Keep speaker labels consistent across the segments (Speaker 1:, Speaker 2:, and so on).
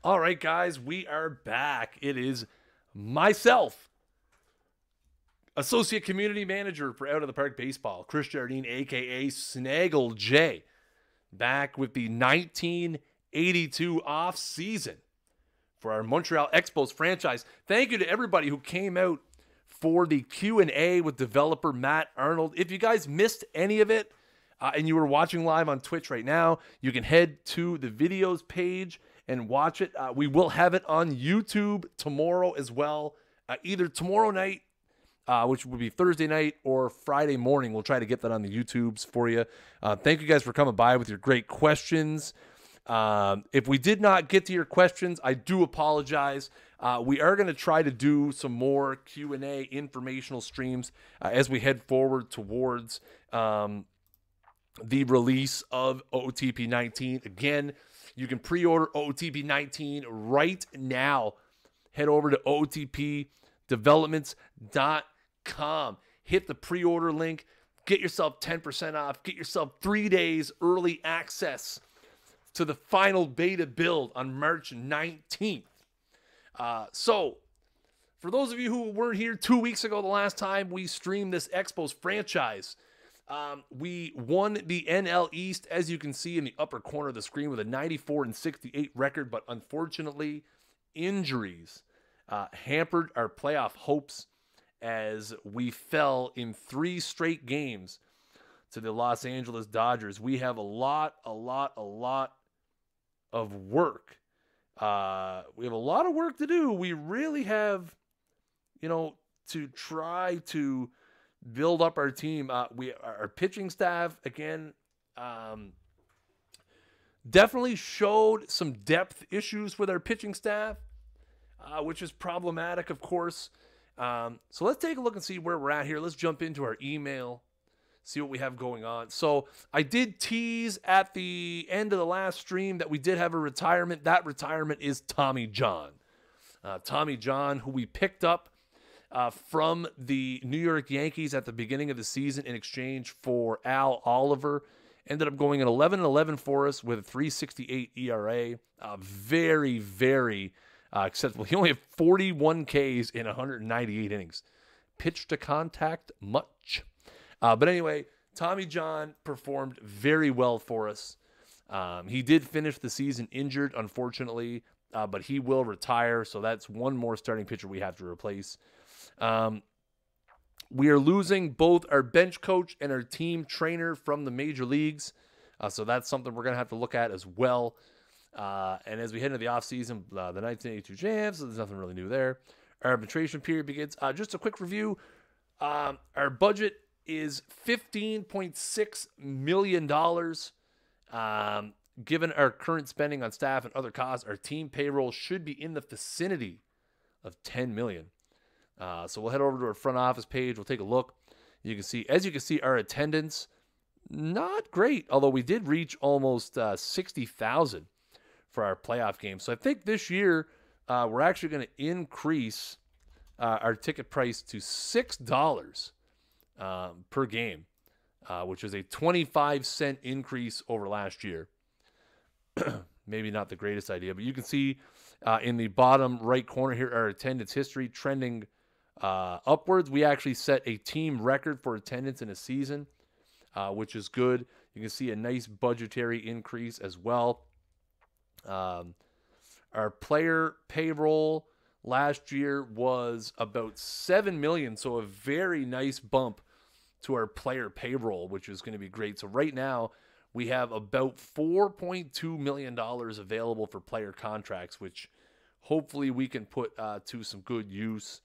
Speaker 1: All right, guys, we are back. It is myself, Associate Community Manager for Out of the Park Baseball, Kris Jardine, a.k.a. Snaggle J, back with the 1982 off-season for our Montreal Expos franchise. Thank you to everybody who came out for the Q&A with developer Matt Arnold. If you guys missed any of it and you were watching live on Twitch right now, you can head to the videos page and watch it. We will have it on YouTube tomorrow as well, either tomorrow night, which would be Thursday night, or Friday morning. We'll try to get that on the YouTubes for you. Thank you guys for coming by with your great questions. If we did not get to your questions, I do apologize. We are going to try to do some more Q&A informational streams as we head forward towards the release of OOTP 19. Again, you can pre-order OOTP 19 right now. Head over to OOTPdevelopments.com. Hit the pre-order link. Get yourself 10% off. Get yourself 3 days early access to the final beta build on March 19th. So, for those of you who weren't here 2 weeks ago, the last time we streamed this Expos franchise, we won the NL East, as you can see in the upper corner of the screen, with a 94-68 record, but unfortunately, injuries hampered our playoff hopes as we fell in 3 straight games to the Los Angeles Dodgers. We have a lot of work. We have a lot of work to do. We really have, to try to build up our team. Our pitching staff, again, definitely showed some depth issues with our pitching staff, which is problematic, of course. So let's take a look and see where we're at here. Let's jump into our email, see what we have going on. So I did tease at the end of the last stream that we did have a retirement. That retirement is Tommy John. Tommy John, who we picked up from the New York Yankees at the beginning of the season in exchange for Al Oliver. Ended up going at 11-11 for us with a 3.68 ERA. Very, very acceptable. He only had 41 Ks in 198 innings. Pitch to contact, much. But anyway, Tommy John performed very well for us. He did finish the season injured, unfortunately, but he will retire, so that's one more starting pitcher we have to replace. We are losing both our bench coach and our team trainer from the major leagues, so that's something we're going to have to look at as well. And as we head into the offseason, the 1982 champs, so there's nothing really new there. Our arbitration period begins. Just a quick review. Our budget is $15.6 million. Given our current spending on staff and other costs, our team payroll should be in the vicinity of $10 million. So we'll head over to our front office page. We'll take a look. As you can see, our attendance, not great, although we did reach almost 60,000 for our playoff game. So I think this year we're actually going to increase our ticket price to $6 per game, which is a 25-cent increase over last year. Maybe not the greatest idea, but you can see in the bottom right corner here, our attendance history trending upwards. We actually set a team record for attendance in a season, which is good. You can see a nice budgetary increase as well. Our player payroll last year was about $7 million, so a very nice bump to our player payroll, which is going to be great. So right now, we have about $4.2 million available for player contracts, which hopefully we can put to some good use.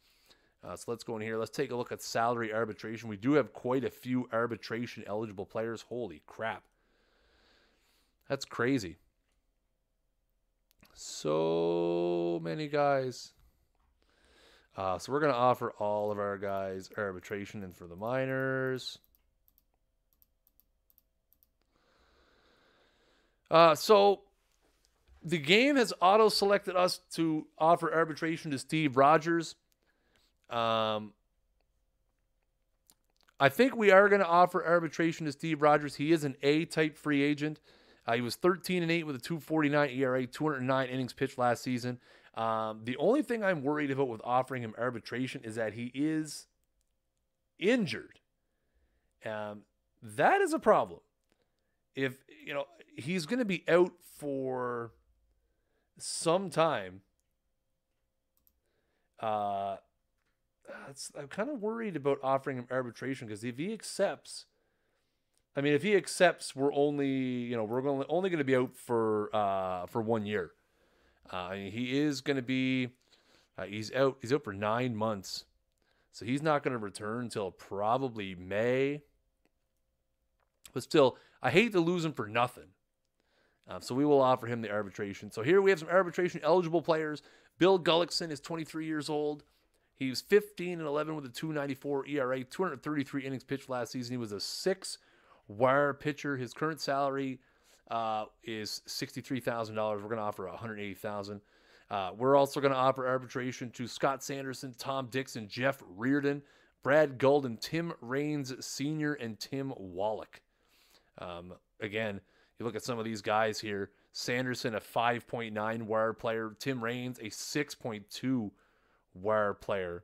Speaker 1: So let's go in here. Let's take a look at salary arbitration. We do have quite a few arbitration-eligible players. Holy crap. That's crazy. So many guys. So we're going to offer all of our guys arbitration, and for the minors. So the game has auto-selected us to offer arbitration to Steve Rogers. I think we are going to offer arbitration to Steve Rogers. He is an A-type free agent. He was 13-8 with a 2.49 ERA, 209 innings pitched last season. The only thing I'm worried about with offering him arbitration is that he is injured. That is a problem. If, he's going to be out for some time, I'm kind of worried about offering him arbitration, because if he accepts, we're only going to be out for 1 year. He is going to be, he's out for 9 months. So he's not going to return until probably May. But still, I hate to lose him for nothing. So we will offer him the arbitration. So here we have some arbitration eligible players. Bill Gullickson is 23 years old. He was 15-11 with a 2.94 ERA, 233 innings pitched last season. He was a 6-wire pitcher. His current salary is $63,000. We're going to offer $180,000. We're also going to offer arbitration to Scott Sanderson, Tom Dixon, Jeff Reardon, Brad Golden, Tim Raines Sr., and Tim Wallach. Again, you look at some of these guys here. Sanderson, a 5.9 wire player. Tim Raines, a 6.2 wire player.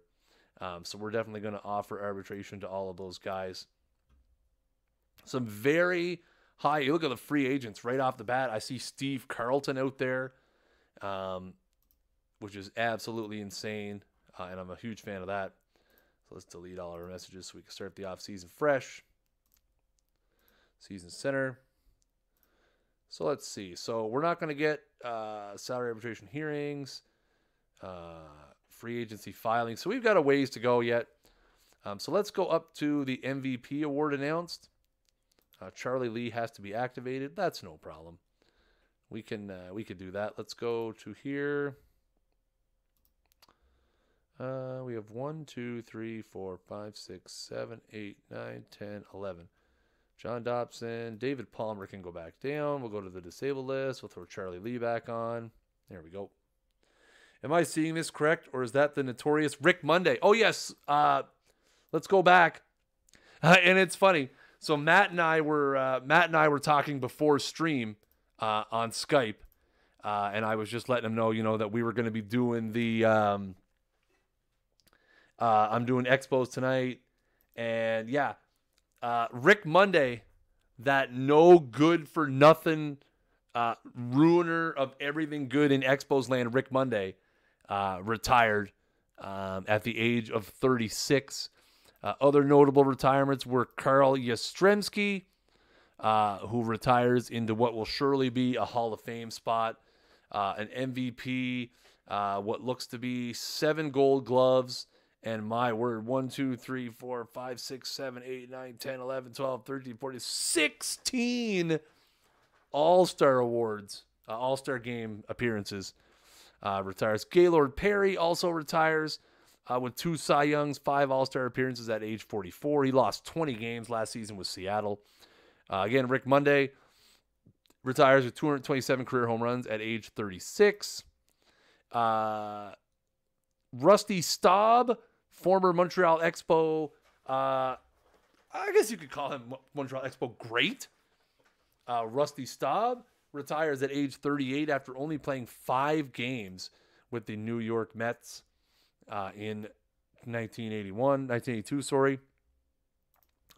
Speaker 1: So we're definitely going to offer arbitration to all of those guys. Some very high, you look at the free agents right off the bat. I see Steve Carlton out there, which is absolutely insane. And I'm a huge fan of that. So let's delete all our messages so we can start the offseason fresh. Season center. So let's see. So we're not going to get salary arbitration hearings, free agency filing. So we've got a ways to go yet. So let's go up to the MVP award announced. Charlie Lee has to be activated. That's no problem. We can do that. Let's go to here. We have 1, 2, 3, 4, 5, 6, 7, 8, 9, 10, 11. John Dobson, David Palmer can go back down. We'll go to the disabled list. We'll throw Charlie Lee back on. There we go. Am I seeing this correct, or is that the notorious Rick Monday? Oh, yes. Let's go back. And it's funny. So Matt and I were talking before stream on Skype, and I was just letting him know, that we were going to be doing the I'm doing Expos tonight, and yeah. Rick Monday, that no good for nothing ruiner of everything good in Expos land, Rick Monday, retired at the age of 36. Other notable retirements were Carl Yastrzemski, who retires into what will surely be a Hall of Fame spot, an MVP, what looks to be 7 Gold Gloves, and my word, 1, 2, 3, 4, 5, 6, 7, 8, 9, 10, 11, 12, 13, 14, 16 All-Star awards, All-Star game appearances. Retires. Gaylord Perry also retires with 2 Cy Youngs, 5 All-Star appearances at age 44. He lost 20 games last season with Seattle. Again, Rick Monday retires with 227 career home runs at age 36. Rusty Staub, former Montreal Expo, I guess you could call him Montreal Expo great. Rusty Staub retires at age 38 after only playing 5 games with the New York Mets in 1982, sorry.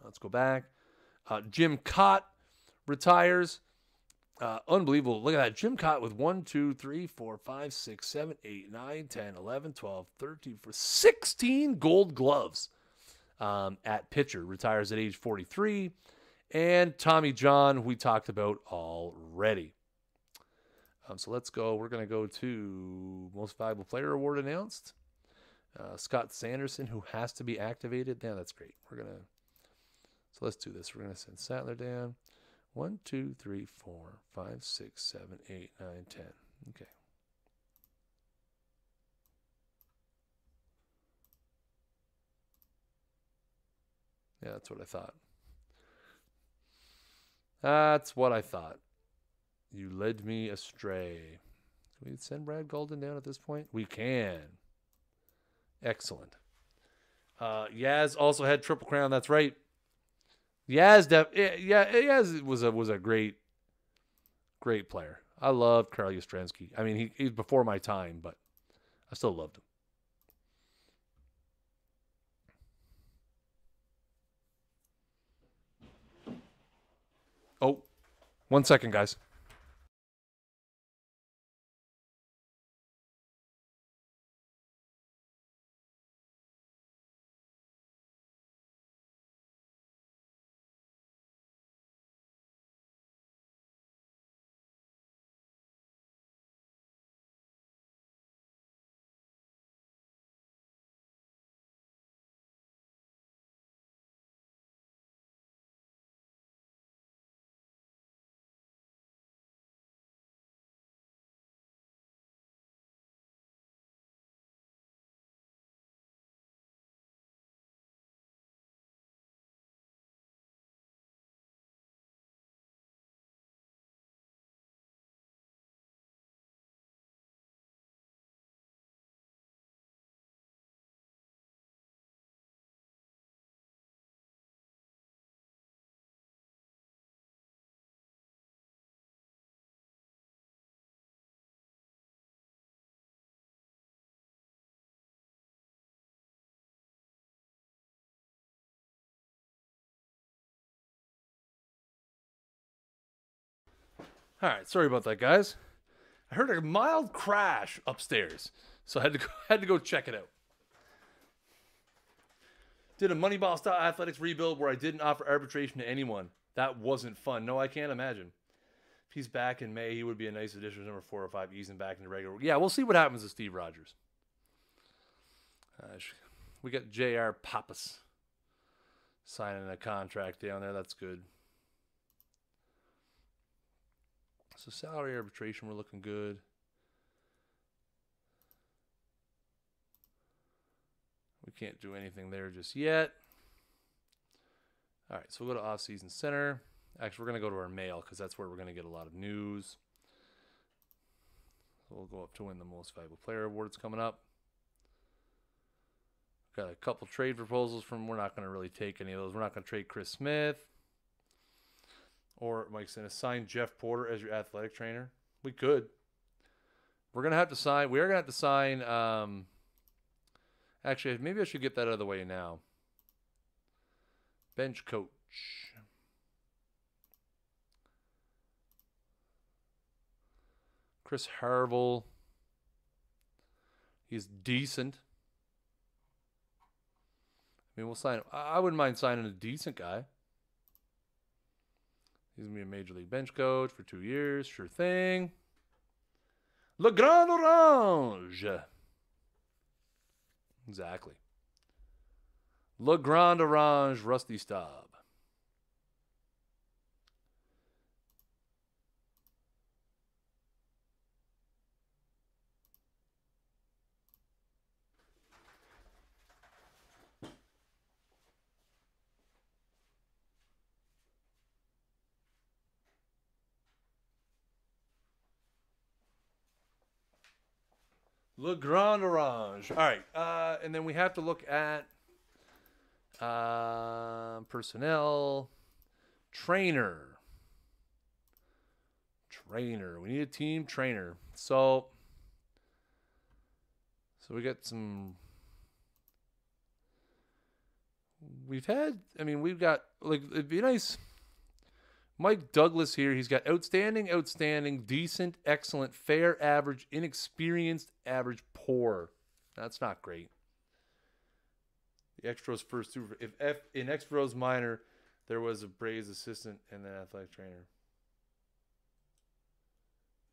Speaker 1: Let's go back. Jim Cott retires. Unbelievable. Look at that. Jim Cott with 1, 2, 3, 4, 5, 6, 7, 8, 9, 10, 11, 12, 13, 16 Gold Gloves at pitcher. Retires at age 43. And Tommy John, who we talked about already. So let's go. We're going to go to Most Valuable Player Award announced. Scott Sanderson, who has to be activated. Yeah, that's great. So let's do this. We're going to send Sattler down. 1, 2, 3, 4, 5, 6, 7, 8, 9, 10. Okay. Yeah, that's what I thought. That's what I thought. You led me astray. Can we send Brad Golden down at this point? We can. Excellent. Yaz also had Triple Crown. That's right. Yaz was a great Great player. I loved Karl Yastrzemski. I mean, he's before my time, but I still loved him. Oh, 1 second, guys. All right, sorry about that, guys. I heard a mild crash upstairs, so I had to go check it out. Did a Moneyball style athletics rebuild where I didn't offer arbitration to anyone. That wasn't fun. No, I can't imagine. If he's back in May, he would be a nice addition to number 4 or 5, easing back into regular. Yeah, we'll see what happens to Steve Rogers. We got J.R. Pappas signing a contract down there. That's good. So salary arbitration, we're looking good. We can't do anything there just yet. All right, so we'll go to Offseason Center. Actually, we're going to go to our mail because that's where we're going to get a lot of news. So we'll go up to win the Most Valuable Player Awards coming up. Got a couple trade proposals from. We're not going to really take any of those. We're not going to trade Chris Smith. Or Mike's going to sign Jeff Porter as your athletic trainer. We could. We're going to have to sign. We are going to have to sign. Actually, maybe I should get that out of the way now. Bench coach. Chris Harville. He's decent. I mean, we'll sign. I wouldn't mind signing a decent guy. He's going to be a major league bench coach for 2 years. Sure thing. Le Grand Orange. Exactly. Le Grand Orange, Rusty Staub. Le Grand Orange. All right. And then we have to look at personnel. Trainer. We need a team trainer. So we got some. We've got, like, it'd be nice. Mike Douglas here. He's got outstanding, decent, excellent, fair, average, inexperienced, average, poor. That's not great. The Expos first two. If in Expos minor, there was a Braves assistant and then athletic trainer.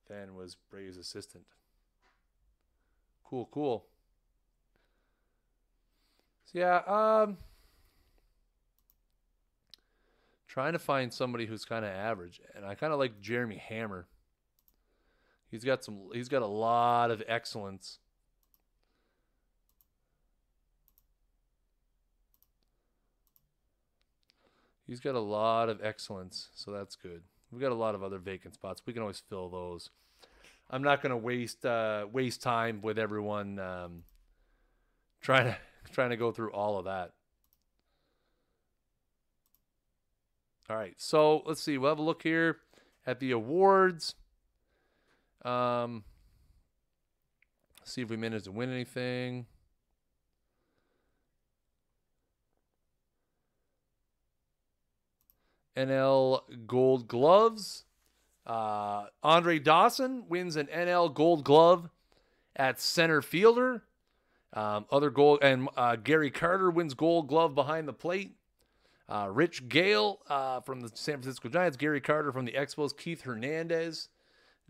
Speaker 1: Then was Braves assistant. Cool. So yeah, trying to find somebody who's kind of average, and I kind of like Jeremy Hammer. He's got a lot of excellence. He's got a lot of excellence, so that's good. We've got a lot of other vacant spots. We can always fill those. I'm not going to waste time with everyone trying to go through all of that. All right, so let's see. We'll have a look here at the awards. See if we managed to win anything. NL Gold Gloves. Andre Dawson wins an NL Gold Glove at center fielder. Other gold, and Gary Carter wins Gold Glove behind the plate. Rich Gale from the San Francisco Giants. Gary Carter from the Expos. Keith Hernandez.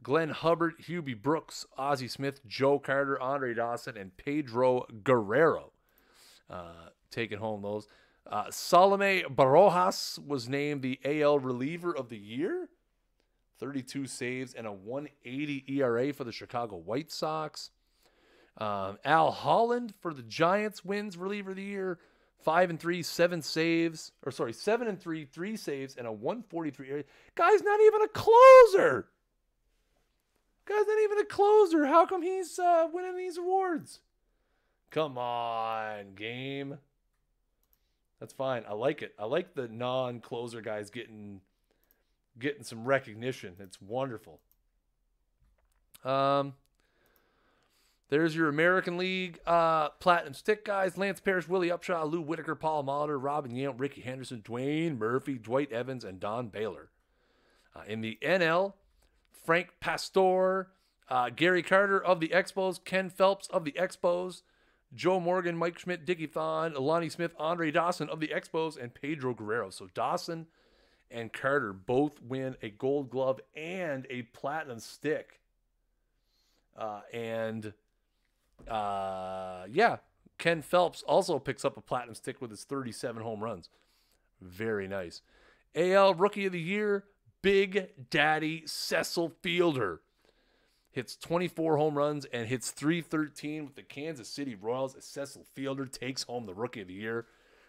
Speaker 1: Glenn Hubbard, Hubie Brooks, Ozzie Smith, Joe Carter, Andre Dawson, and Pedro Guerrero taking home those. Salome Barojas was named the AL Reliever of the Year. 32 saves and a 1.80 ERA for the Chicago White Sox. Al Holland for the Giants wins Reliever of the Year. 5-3, 7 saves. 7-3, 3 saves, and a 1.43 ERA. Guy's not even a closer. How come he's winning these awards? Come on, game. That's fine. I like it. I like the non-closer guys getting some recognition. It's wonderful. There's your American League Platinum Stick guys. Lance Parrish, Willie Upshaw, Lou Whitaker, Paul Molitor, Robin Yale, Ricky Henderson, Dwayne Murphy, Dwight Evans, and Don Baylor. In the NL, Frank Pastor, Gary Carter of the Expos, Ken Phelps of the Expos, Joe Morgan, Mike Schmidt, Dickie Thon, Lonnie Smith, Andre Dawson of the Expos, and Pedro Guerrero. So Dawson and Carter both win a Gold Glove and a Platinum Stick. Ken Phelps also picks up a Platinum Stick with his 37 home runs. Very nice. AL Rookie of the Year, Big Daddy Cecil Fielder. Hits 24 home runs and hits .313 with the Kansas City Royals as Cecil Fielder takes home the Rookie of the Year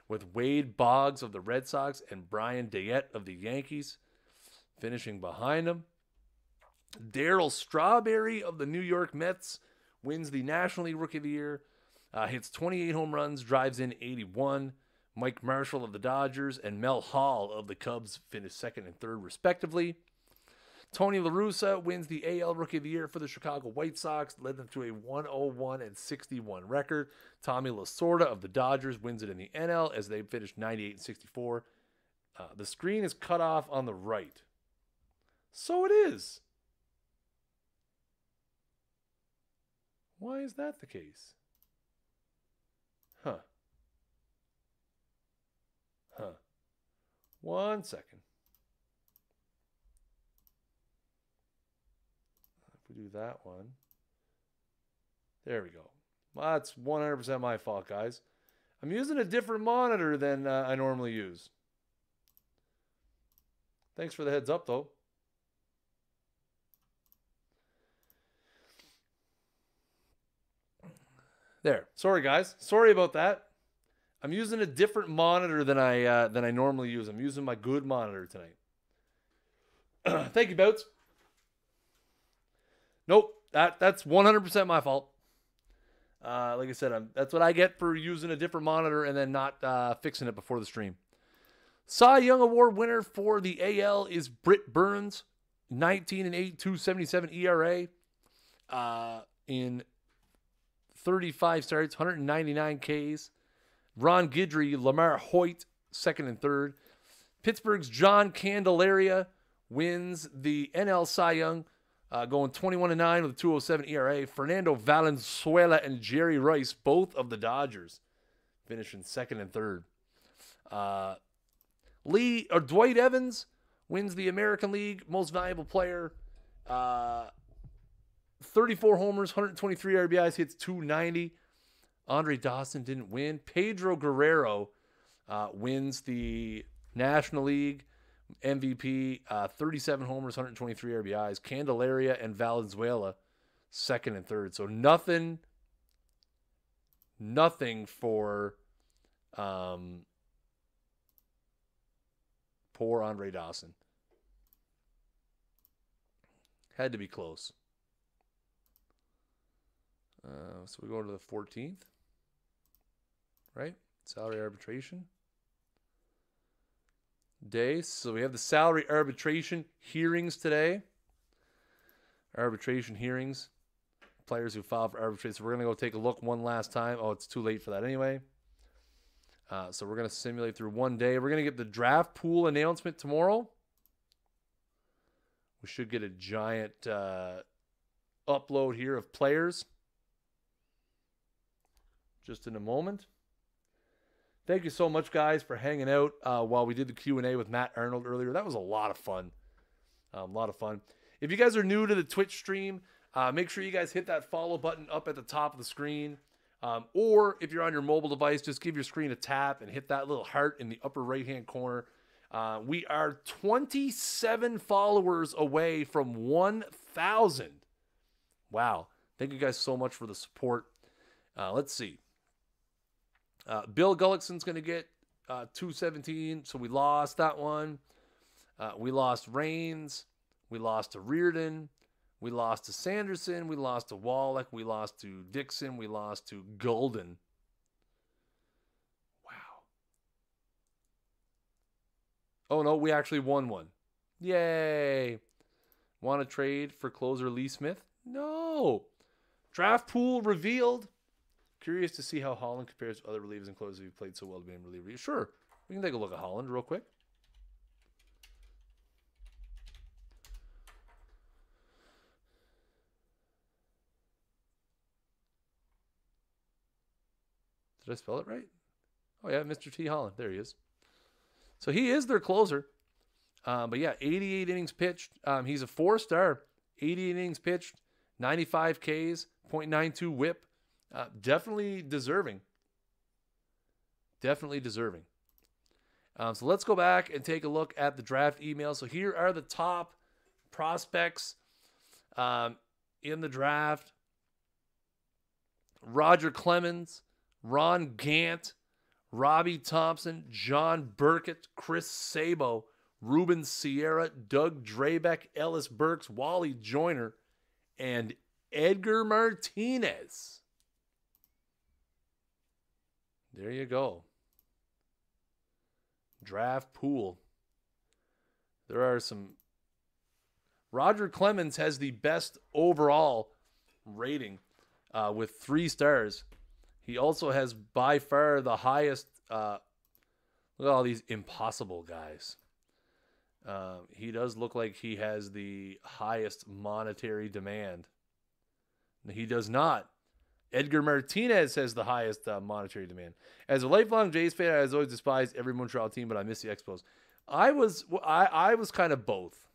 Speaker 1: with Wade Boggs of the Red Sox and Brian Dayette of the Yankees finishing behind him. Darryl Strawberry of the New York Mets wins the National League Rookie of the Year. Hits 28 home runs, drives in 81. Mike Marshall of the Dodgers and Mel Hall of the Cubs finish second and third, respectively. Tony La Russa wins the AL Rookie of the Year for the Chicago White Sox, led them to a 101-61 record. Tommy Lasorda of the Dodgers wins it in the NL as they finished 98-64. The screen is cut off on the right. So it is. Why is that the case? Huh. 1 second. If we do that one. There we go. Well, that's 100% my fault, guys. I'm using a different monitor than I normally use. Thanks for the heads up, though. There. Sorry, guys. Sorry about that. I'm using a different monitor than I normally use. I'm using my good monitor tonight. Thank you, Bouts. Nope. That's 100% my fault. Like I said, that's what I get for using a different monitor and then not fixing it before the stream. Cy Young Award winner for the AL is Britt Burns, 19-8, 2.77 ERA in 35 starts, 199 Ks. Ron Guidry, Lamar Hoyt, second and third. Pittsburgh's John Candelaria wins the NL Cy Young, going 21-9 with a 2.07 ERA. Fernando Valenzuela and Jerry Rice, both of the Dodgers, finishing second and third. Dwight Evans wins the American League Most Valuable Player. 34 homers, 123 RBIs, hits .290. Andre Dawson didn't win. Pedro Guerrero wins the National League MVP. 37 homers, 123 RBIs. Candelaria and Valenzuela second and third. So nothing for poor Andre Dawson. Had to be close. So we go to the 14th, right? Salary arbitration. day. So we have the salary arbitration hearings today. Arbitration hearings. Players who filed for arbitration. So we're going to go take a look one last time. Oh, it's too late for that anyway. So we're going to simulate through one day. We're going to get the draft pool announcement tomorrow. We should get a giant upload here of players just in a moment. Thank you so much, guys, for hanging out while we did the Q&A with Matt Arnold earlier. That was a lot of fun. If you guys are new to the Twitch stream, make sure you guys hit that follow button up at the top of the screen. Or if you're on your mobile device, just give your screen a tap and hit that little heart in the upper right-hand corner. We are 27 followers away from 1,000. Wow. Thank you guys so much for the support. Let's see. Bill Gullickson's going to get 217, so we lost that one. We lost Reigns. We lost to Reardon. We lost to Sanderson. We lost to Wallach. We lost to Dixon. We lost to Golden. Wow. Oh, no, we actually won one. Yay. Want to trade for closer Lee Smith? No. Draft pool revealed. Curious to see how Holland compares to other relievers and closers who played so well to be in reliever. Sure. We can take a look at Holland real quick. Did I spell it right? Oh, yeah, Mr. T. Holland. There he is. So he is their closer. But yeah, 88 innings pitched. He's a 4-star. 88 innings pitched, 95 Ks, .92 whip. Definitely deserving. Definitely deserving. So let's go back and take a look at the draft email. So here are the top prospects in the draft. Roger Clemens, Ron Gant, Robbie Thompson, John Burkett, Chris Sabo, Ruben Sierra, Doug Drabeck, Ellis Burks, Wally Joyner, and Edgar Martinez. There you go. Draft pool. There are some. Roger Clemens has the best overall rating with 3 stars. He also has by far the highest. Look at all these impossible guys. He does look like he has the highest monetary demand. He does not. Edgar Martinez has the highest monetary demand. As a lifelong Jays fan, I was always despised every Montreal team, but I miss the Expos. I was kind of both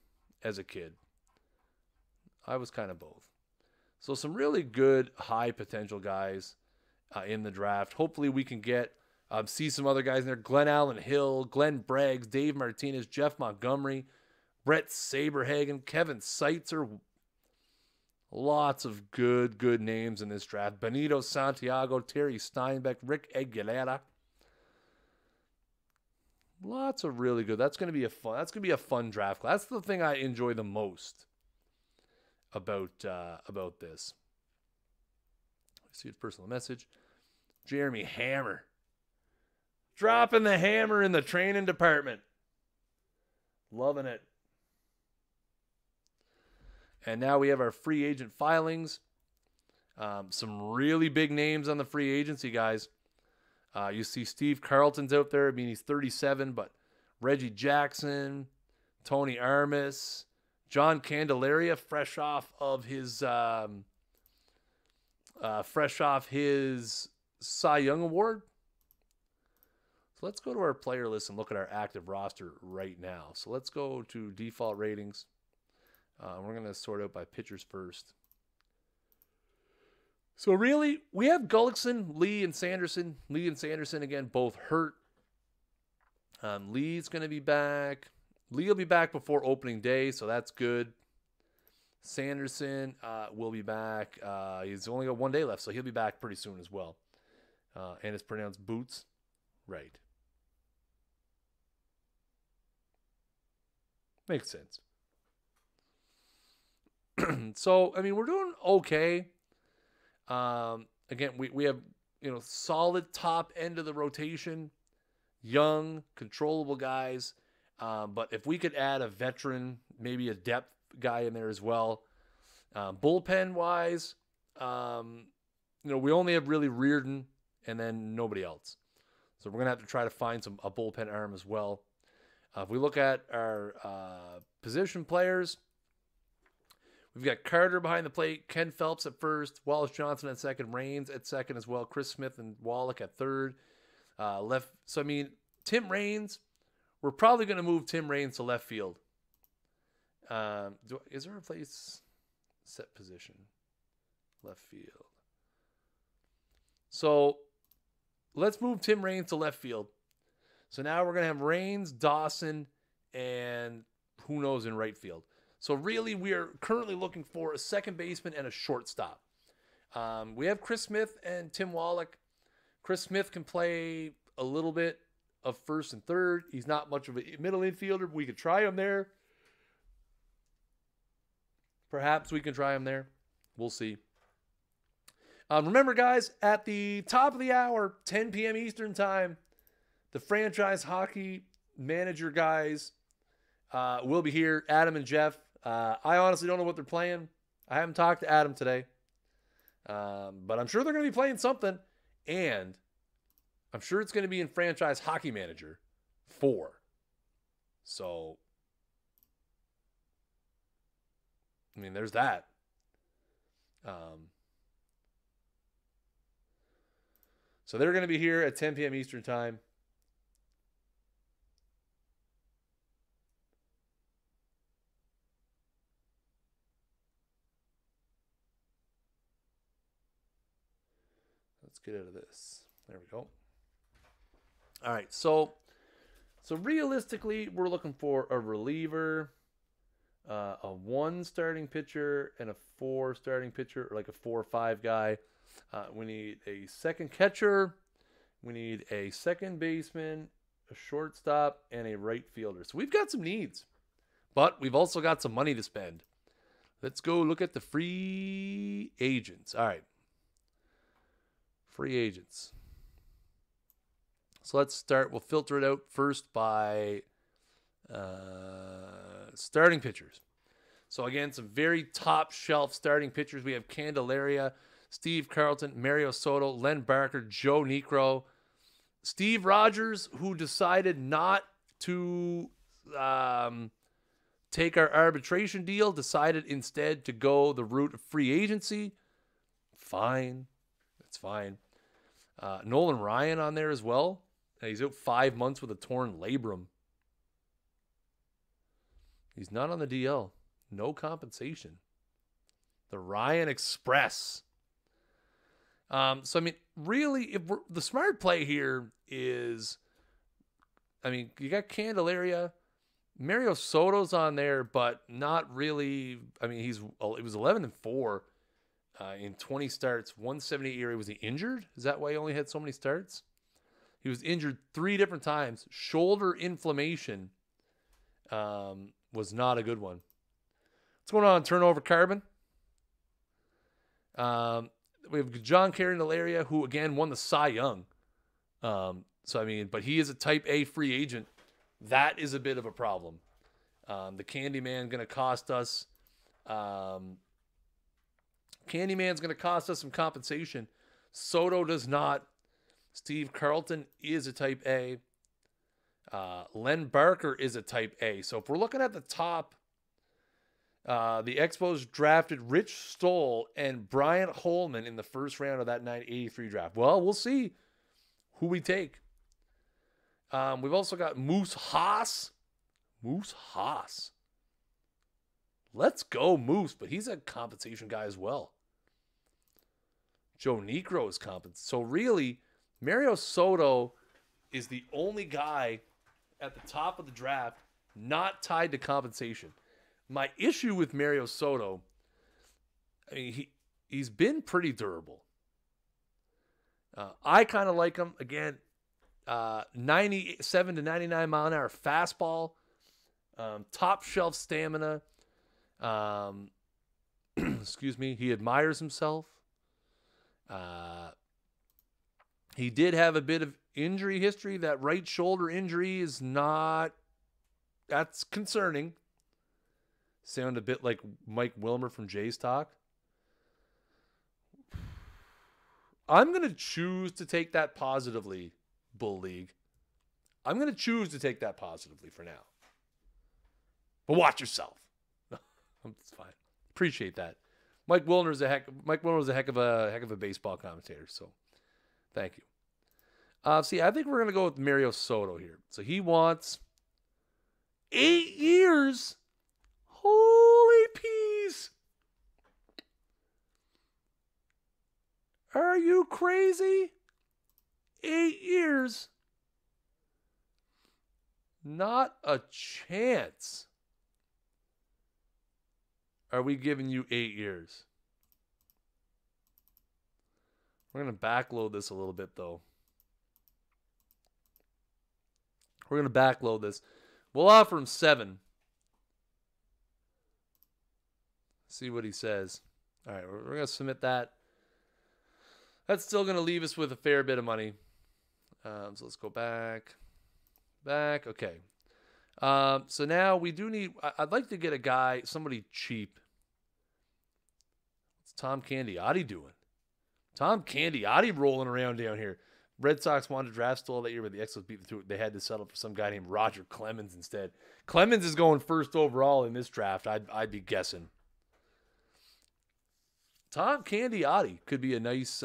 Speaker 1: as a kid. I was kind of both. So some really good high potential guys in the draft. Hopefully we can get see some other guys in there. Glenn Allen Hill, Glenn Braggs, Dave Martinez, Jeff Montgomery, Brett Saberhagen, Kevin Seitzer. Lots of good names in this draft. Benito Santiago, Terry Steinbeck, Rick Aguilera. Lots of really good. That's going to be a fun draft class. That's the thing I enjoy the most about this. Let's see his personal message. Jeremy Hammer. Dropping the hammer in the training department. Loving it. And now we have our free agent filings. Some really big names on the free agency, guys. You see Steve Carlton's out there. I mean, he's 37, but Reggie Jackson, Tony Armas, John Candelaria, fresh off his Cy Young Award. So let's go to our player list and look at our active roster right now. So let's go to default ratings. We're going to sort out by pitchers first. So really, we have Gullickson, Lee, and Sanderson. Lee and Sanderson, again, both hurt. Lee's going to be back. Lee will be back before opening day, so that's good. Sanderson will be back. He's only got 1 day left, so he'll be back pretty soon as well. And it's pronounced Boots. Right. Makes sense. So, I mean, we're doing okay. Again, we have, solid top end of the rotation, young, controllable guys. But if we could add a veteran, maybe a depth guy in there as well. Bullpen-wise, we only have really Reardon and then nobody else. So we're going to have to try to find a bullpen arm as well. If we look at our position players, we've got Carter behind the plate, Ken Phelps at first, Wallace Johnson at second, Raines at second as well, Chris Smith and Wallach at third. Left. So, Tim Raines, we're probably going to move Tim Raines to left field. Is there a place set position? Left field. So, let's move Tim Raines to left field. So now we're going to have Raines, Dawson, and who knows in right field. So really, we are currently looking for a second baseman and a shortstop. We have Chris Smith and Tim Wallach. Chris Smith can play a little bit of first and third. He's not much of a middle infielder, but we could try him there. Perhaps we can try him there. We'll see. Remember, guys, at the top of the hour, 10 p.m. Eastern time, the franchise hockey manager guys will be here, Adam and Jeff. I honestly don't know what they're playing. I haven't talked to Adam today. But I'm sure they're going to be playing something. And I'm sure it's going to be in franchise hockey manager 4. So, there's that. So they're going to be here at 10 p.m. Eastern time. Let's get out of this. There we go. All right, so realistically, we're looking for a reliever, a 1 starting pitcher, and a 4 starting pitcher, or like a 4 or 5 guy. We need a second catcher. We need a second baseman, a shortstop, and a right fielder. So we've got some needs, but we've also got some money to spend. Let's go look at the free agents. All right. Free agents. So let's start. We'll filter it out first by starting pitchers. So again, some very top shelf starting pitchers. We have Candelaria, Steve Carlton, Mario Soto, Len Barker, Joe Niekro, Steve Rogers, who decided not to take our arbitration deal, decided instead to go the route of free agency. Fine. It's fine. Nolan Ryan on there as well. He's out 5 months with a torn labrum. He's not on the DL. No compensation. The Ryan Express. Really, the smart play here is, you got Candelaria. Mario Soto's on there, but not really. It was 11-4 in 20 starts, 178 ERA. Was he injured? Is that why he only had so many starts? He was injured 3 different times. Shoulder inflammation was not a good one. What's going on, Turnover Carbon? We have John Candelaria, who again won the Cy Young. But he is a Type A free agent. That is a bit of a problem. The Candyman going to cost us. Candyman's going to cost us some compensation. Soto does not. Steve Carlton is a Type A. Len Barker is a Type A. So if we're looking at the top, the Expos drafted Rich Stoll and Bryant Holman in the first round of that 1983 draft. Well, we'll see who we take. We've also got Moose Haas. Moose Haas. Let's go, Moose, but he's a compensation guy as well. Joe Niekro is compensation. So really, Mario Soto is the only guy at the top of the draft not tied to compensation. My issue with Mario Soto, he's been pretty durable. I kind of like him. Again, 97 to 99 mile an hour fastball, top shelf stamina. Excuse me. He admires himself. He did have a bit of injury history. That right shoulder injury is not That's concerning. Sound a bit like Mike Wilmer from Jays Talk. I'm going to choose to take that positively, Bull League. I'm going to choose to take that positively for now. But watch yourself. It's fine. Appreciate that. Mike Wilner's a heck of a baseball commentator, so thank you. See, I think we're going to go with Mario Soto here. So he wants 8 years. Holy peas. Are you crazy? 8 years. Not a chance. Are we giving you 8 years? We're going to backload this a little bit, though. We're going to backload this. We'll offer him 7. See what he says. All right, we're going to submit that. That's still going to leave us with a fair bit of money. So let's go back. Okay. So now we do need... I'd like to get a guy, somebody cheap. What's Tom Candiotti doing? Tom Candiotti rolling around down here. Red Sox wanted to draft Stoll that year, but the Expos beat them to it. They had to settle for some guy named Roger Clemens instead. Clemens is going first overall in this draft, I'd be guessing. Tom Candiotti could be a nice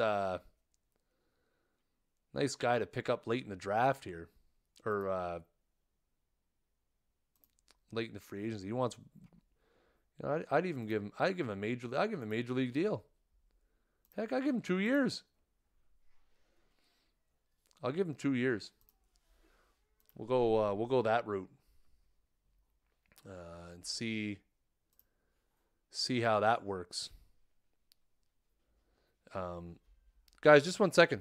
Speaker 1: nice guy to pick up late in the draft here. Or late in the free agency. He wants, you know, I'd give him a major league deal. Heck, I'd give him 2 years. I'll give him 2 years. We'll go that route. And see how that works. Guys, just 1 second.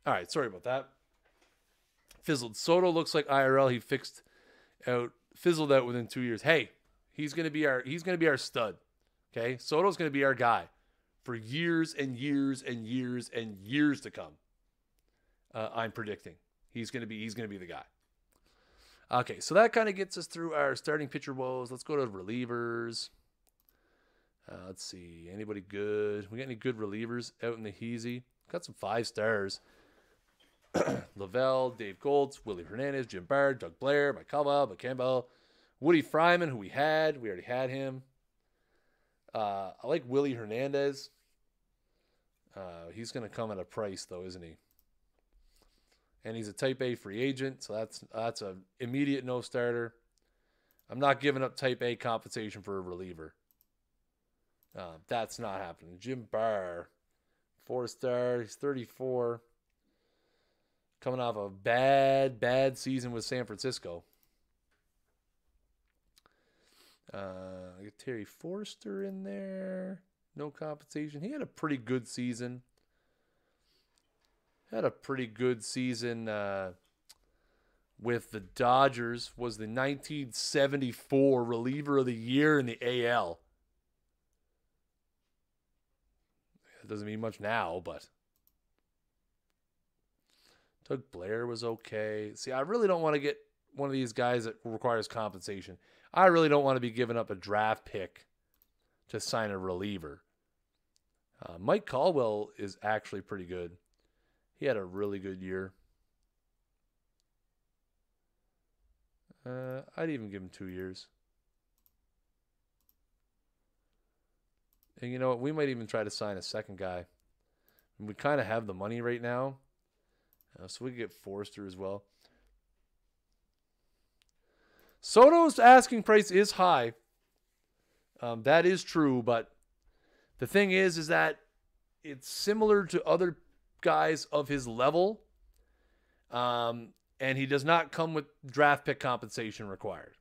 Speaker 1: All right, sorry about that. Fizzled. Soto looks like IRL. He fizzled out within 2 years. Hey, he's gonna be our stud. Okay, Soto's gonna be our guy for years and years and years and years to come. I'm predicting he's gonna be the guy. Okay, so that kind of gets us through our starting pitcher woes. Let's go to relievers. Let's see, anybody good? We got any good relievers out in the Heezy? Got some 5 stars. Lavelle, Dave Goltz, Willie Hernandez, Jim Bard, Doug Blair, Mike Caldwell, Mike Campbell, Woody Fryman, who we already had him. I like Willie Hernandez. He's going to come at a price, though, isn't he? And he's a Type A free agent, so that's an immediate no-starter. I'm not giving up Type A compensation for a reliever. That's not happening. Jim Barr, 4-star. He's 34. Coming off a bad season with San Francisco. I get Terry Forster in there. No compensation. He had a pretty good season. With the Dodgers. Was the 1974 reliever of the year in the AL. It doesn't mean much now, but Doug Blair was okay. See, I really don't want to get one of these guys that requires compensation. I really don't want to be giving up a draft pick to sign a reliever. Mike Caldwell is actually pretty good. He had a really good year. I'd even give him 2 years. And you know what? We might even try to sign a second guy. And we kind of have the money right now. So we could get Forster as well. Soto's asking price is high. That is true, but the thing is that it's similar to other guys of his level. And he does not come with draft pick compensation required.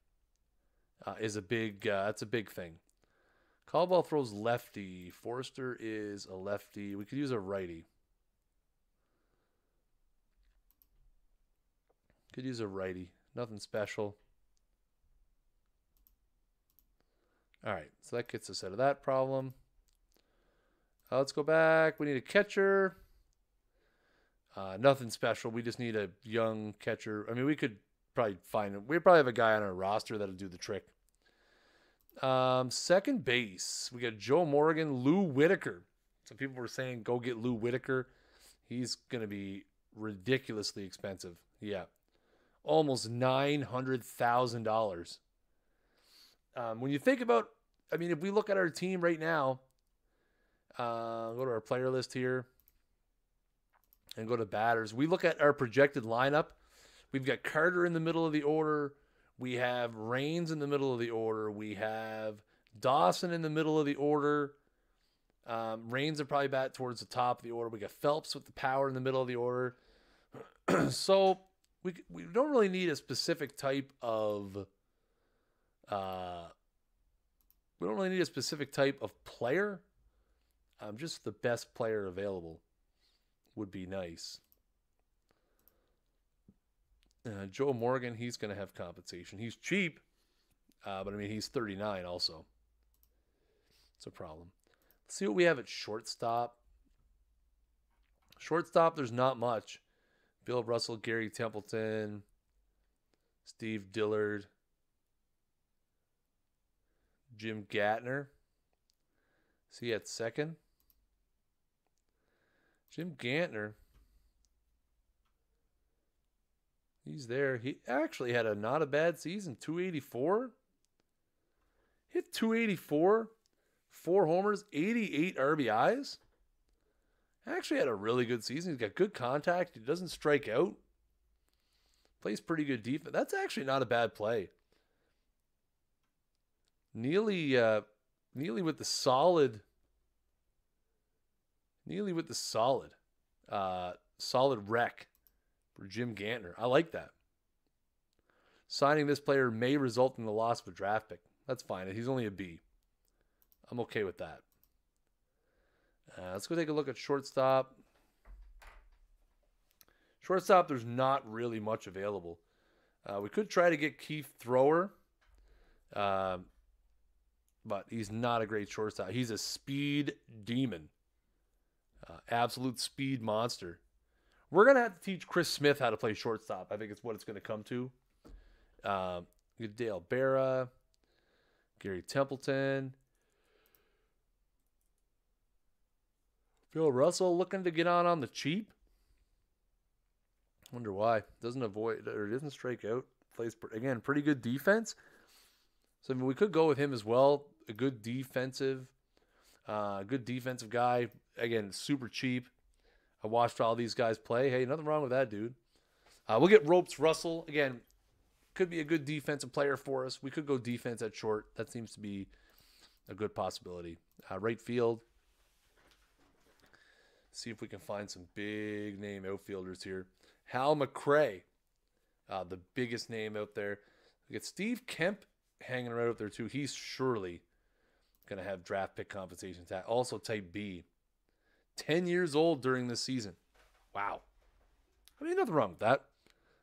Speaker 1: That's a big thing. Caldwell throws lefty. Forster is a lefty. We could use a righty. Could use a righty. Nothing special. All right, so that gets us out of that problem. Let's go back. We need a catcher. Nothing special. We just need a young catcher. I mean, we could probably find him. We probably have a guy on our roster that'll do the trick. Second base. We got Joe Morgan, Lou Whitaker. Some people were saying go get Lou Whitaker. He's going to be ridiculously expensive. Yeah. Almost $900,000. When you think about, I mean, if we look at our team right now, go to our player list here and go to batters. We look at our projected lineup. We've got Carter in the middle of the order. We have Raines in the middle of the order. We have Dawson in the middle of the order. Raines are probably back towards the top of the order. We got Phelps with the power in the middle of the order. So we don't really need a specific type of player. Just the best player available would be nice. Joe Morgan, he's going to have compensation. He's cheap, but I mean, he's 39 also. It's a problem. Let's see what we have at shortstop. Shortstop, there's not much. Bill Russell, Gary Templeton, Steve Dillard, Jim Gatner. See at second. Jim Gantner. He's there. He actually had not a bad season. 284. Hit 284. 4 homers, 88 RBIs. Actually had a really good season. He's got good contact. He doesn't strike out. Plays pretty good defense. That's actually not a bad play. Neely with the solid. Neely with the solid rec for Jim Gantner. I like that. Signing this player may result in the loss of a draft pick. That's fine. He's only a B. I'm okay with that. Let's go take a look at shortstop. Shortstop, there's not really much available. We could try to get Keith Thrower, but he's not a great shortstop. He's a speed demon. Absolute speed monster. We're going to have to teach Chris Smith how to play shortstop. I think it's what it's going to come to. Dale Berra, Gary Templeton. Phil Russell looking to get on the cheap. Wonder why. Doesn't strike out. Plays, again, pretty good defense. So I mean, we could go with him as well. A good defensive guy. Again, super cheap. I watched all these guys play. Hey, nothing wrong with that, dude. We'll get Ropes Russell. Again, could be a good defensive player for us. We could go defense at short. That seems to be a good possibility. Right field. See if we can find some big name outfielders here. Hal McRae, the biggest name out there. We got Steve Kemp hanging around out there too. He's surely going to have draft pick compensation. Also type B. 10 years old during this season. Wow. I mean, nothing wrong with that.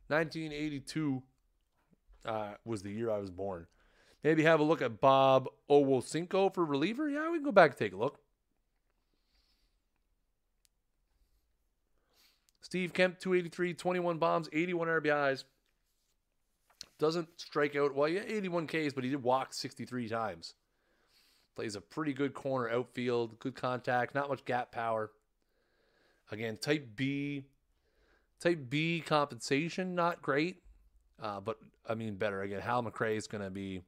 Speaker 1: 1982 was the year I was born. Maybe have a look at Bob Owocinco for reliever. Yeah, we can go back and take a look. Steve Kemp, 283, 21 bombs, 81 RBIs. Doesn't strike out. Well, yeah, 81 Ks, but he did walk 63 times. Plays a pretty good corner outfield. Good contact. Not much gap power. Again, type B. Type B compensation, not great. But, I mean, better. Again, Hal McRae is going to be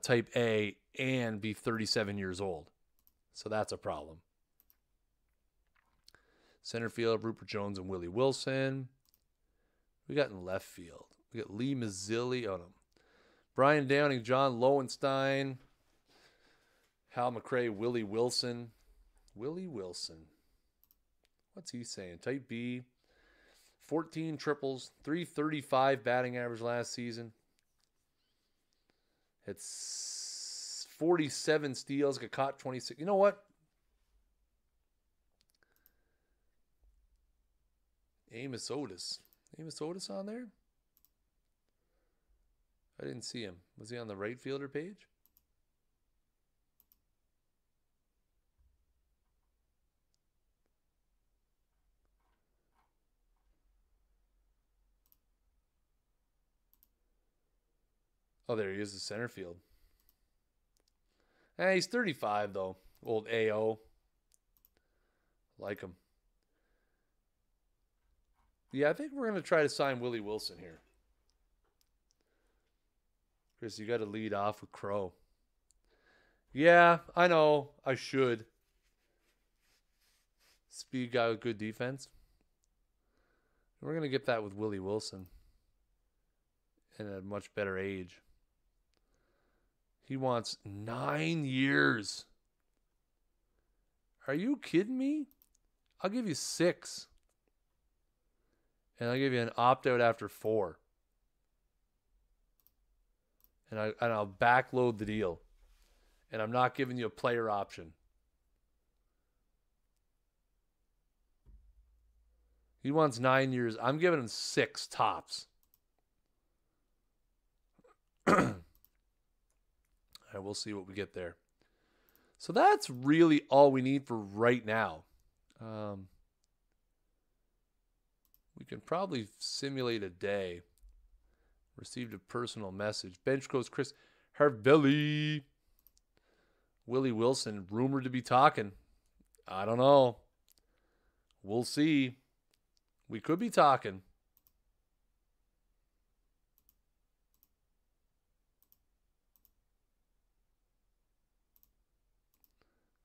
Speaker 1: type A and be 37 years old. So that's a problem. Center field, Rupert Jones and Willie Wilson. We got in left field. We got Lee Mazzilli. Oh, no. Brian Downing, John Lowenstein, Hal McRae, Willie Wilson. Willie Wilson. What's he saying? Type B. 14 triples, 335 batting average last season. It's 47 steals, got caught 26. You know what? Amos Otis. Amos Otis on there? I didn't see him. Was he on the right fielder page? Oh, there he is, the center field. He's 35, though. Old AO. Like him. Yeah, I think we're going to try to sign Willie Wilson here. Kris, you got to lead off with Crow. Yeah, I know. I should. Speed guy with good defense. We're going to get that with Willie Wilson. And at a much better age. He wants 9 years. Are you kidding me? I'll give you 6. And I'll give you an opt-out after 4. And I'll backload the deal. And I'm not giving you a player option. He wants 9 years. I'm giving him 6 tops. All right, we'll see what we get there. So that's really all we need for right now. We can probably simulate a day. Received a personal message. Bench coach Kris Harvelli. Willie Wilson, rumored to be talking. I don't know. We'll see. We could be talking.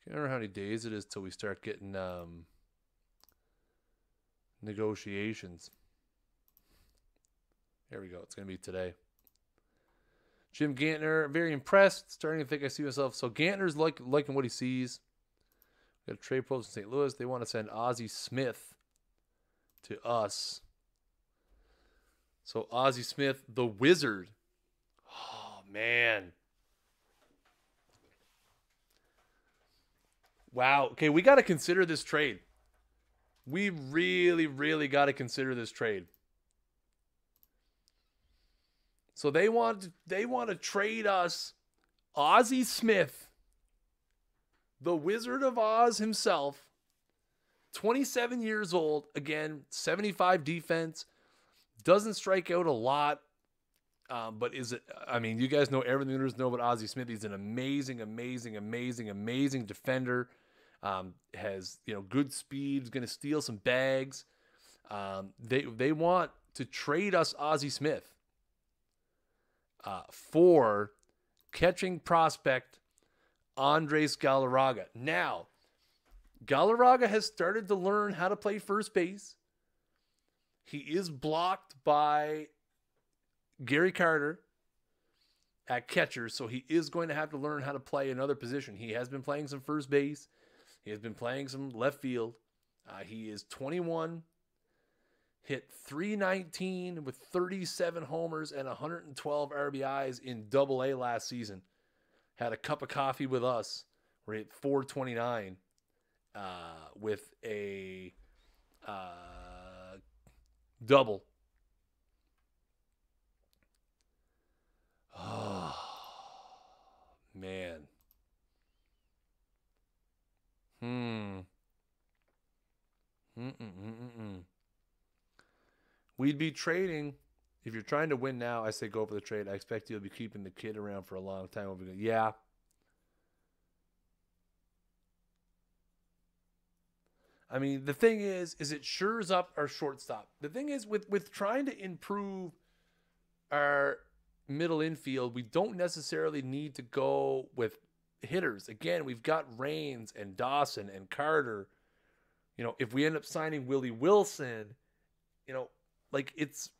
Speaker 1: Can't remember how many days it is till we start getting negotiations. There we go. It's going to be today. Jim Gantner, very impressed. Starting to think I see myself. So Gantner's liking what he sees. Got a trade post in St. Louis. They want to send Ozzie Smith to us. So Ozzie Smith, the Wizard. Oh, man. Wow. Okay, we got to consider this trade. We really, really got to consider this trade. So they want to trade us Ozzie Smith, the Wizard of Oz himself, 27 years old, again, 75 defense, doesn't strike out a lot, but you guys know everything there is to know about Ozzie Smith. He's an amazing defender. Has good speed, is going to steal some bags. They want to trade us Ozzie Smith for catching prospect Andres Galarraga. Now, Galarraga has started to learn how to play first base. He is blocked by Gary Carter at catcher, so he is going to have to learn how to play another position. He has been playing some first base. He has been playing some left field. He is 21, hit .319 with 37 homers and 112 RBIs in Double-A last season. Had a cup of coffee with us. We hit .429 with a double. Oh, man. We'd be trading. If you're trying to win now, I say go for the trade. I expect you'll be keeping the kid around for a long time. Yeah. I mean, the thing is it shores up our shortstop. The thing is with trying to improve our middle infield, we don't necessarily need to go with hitters. Again, we've got Raines and Dawson and Carter. You know, if we end up signing Willie Wilson, you know, like it's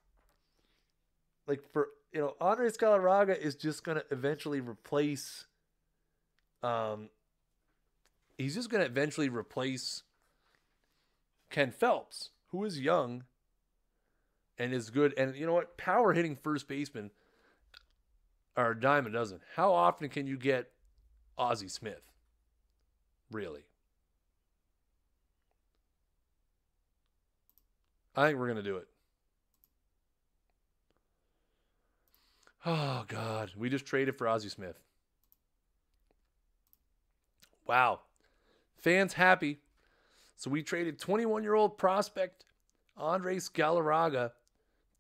Speaker 1: like for, you know, Andres Galarraga is just going to eventually replace he's just going to eventually replace Ken Phelps, who is young and is good. And you know what? Power hitting first baseman are a dime a dozen. How often can you get Ozzie Smith? Really? I think we're going to do it. Oh, God. We just traded for Ozzie Smith. Wow. Fans happy. So we traded 21-year-old prospect Andres Galarraga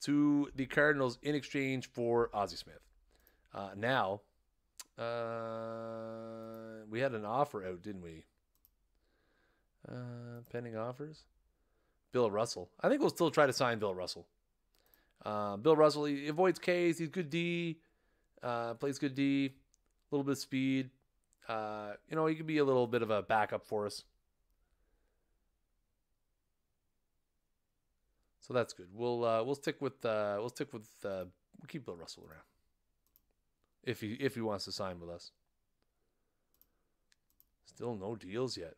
Speaker 1: to the Cardinals in exchange for Ozzie Smith. Now, we had an offer out, didn't we? Pending offers? Bill Russell. I think we'll still try to sign Bill Russell. Bill Russell, he avoids Ks. He's good D. Plays good D. A little bit of speed. You know, he could be a little bit of a backup for us. So that's good. We'll stick with we'll keep Bill Russell around. If he wants to sign with us. Still no deals yet.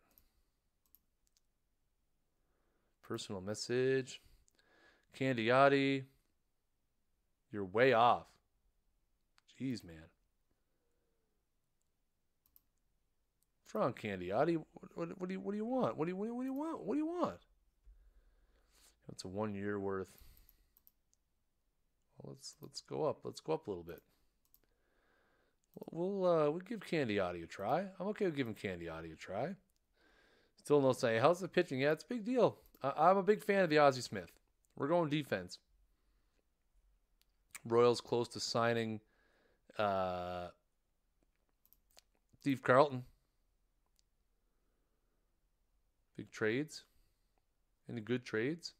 Speaker 1: Personal message. Candiotti. You're way off. Jeez, man. What's wrong, Candiotti? What do you want? What do you want? What do you want? That's a 1 year worth. Well, let's go up. Let's go up a little bit. We'll give Candiotti a try. I'm okay with giving Candiotti a try. Still no say. How's the pitching? Yeah, it's a big deal. I'm a big fan of the Ozzie Smith. We're going defense. Royals close to signing Steve Carlton. Big trades. Any good trades?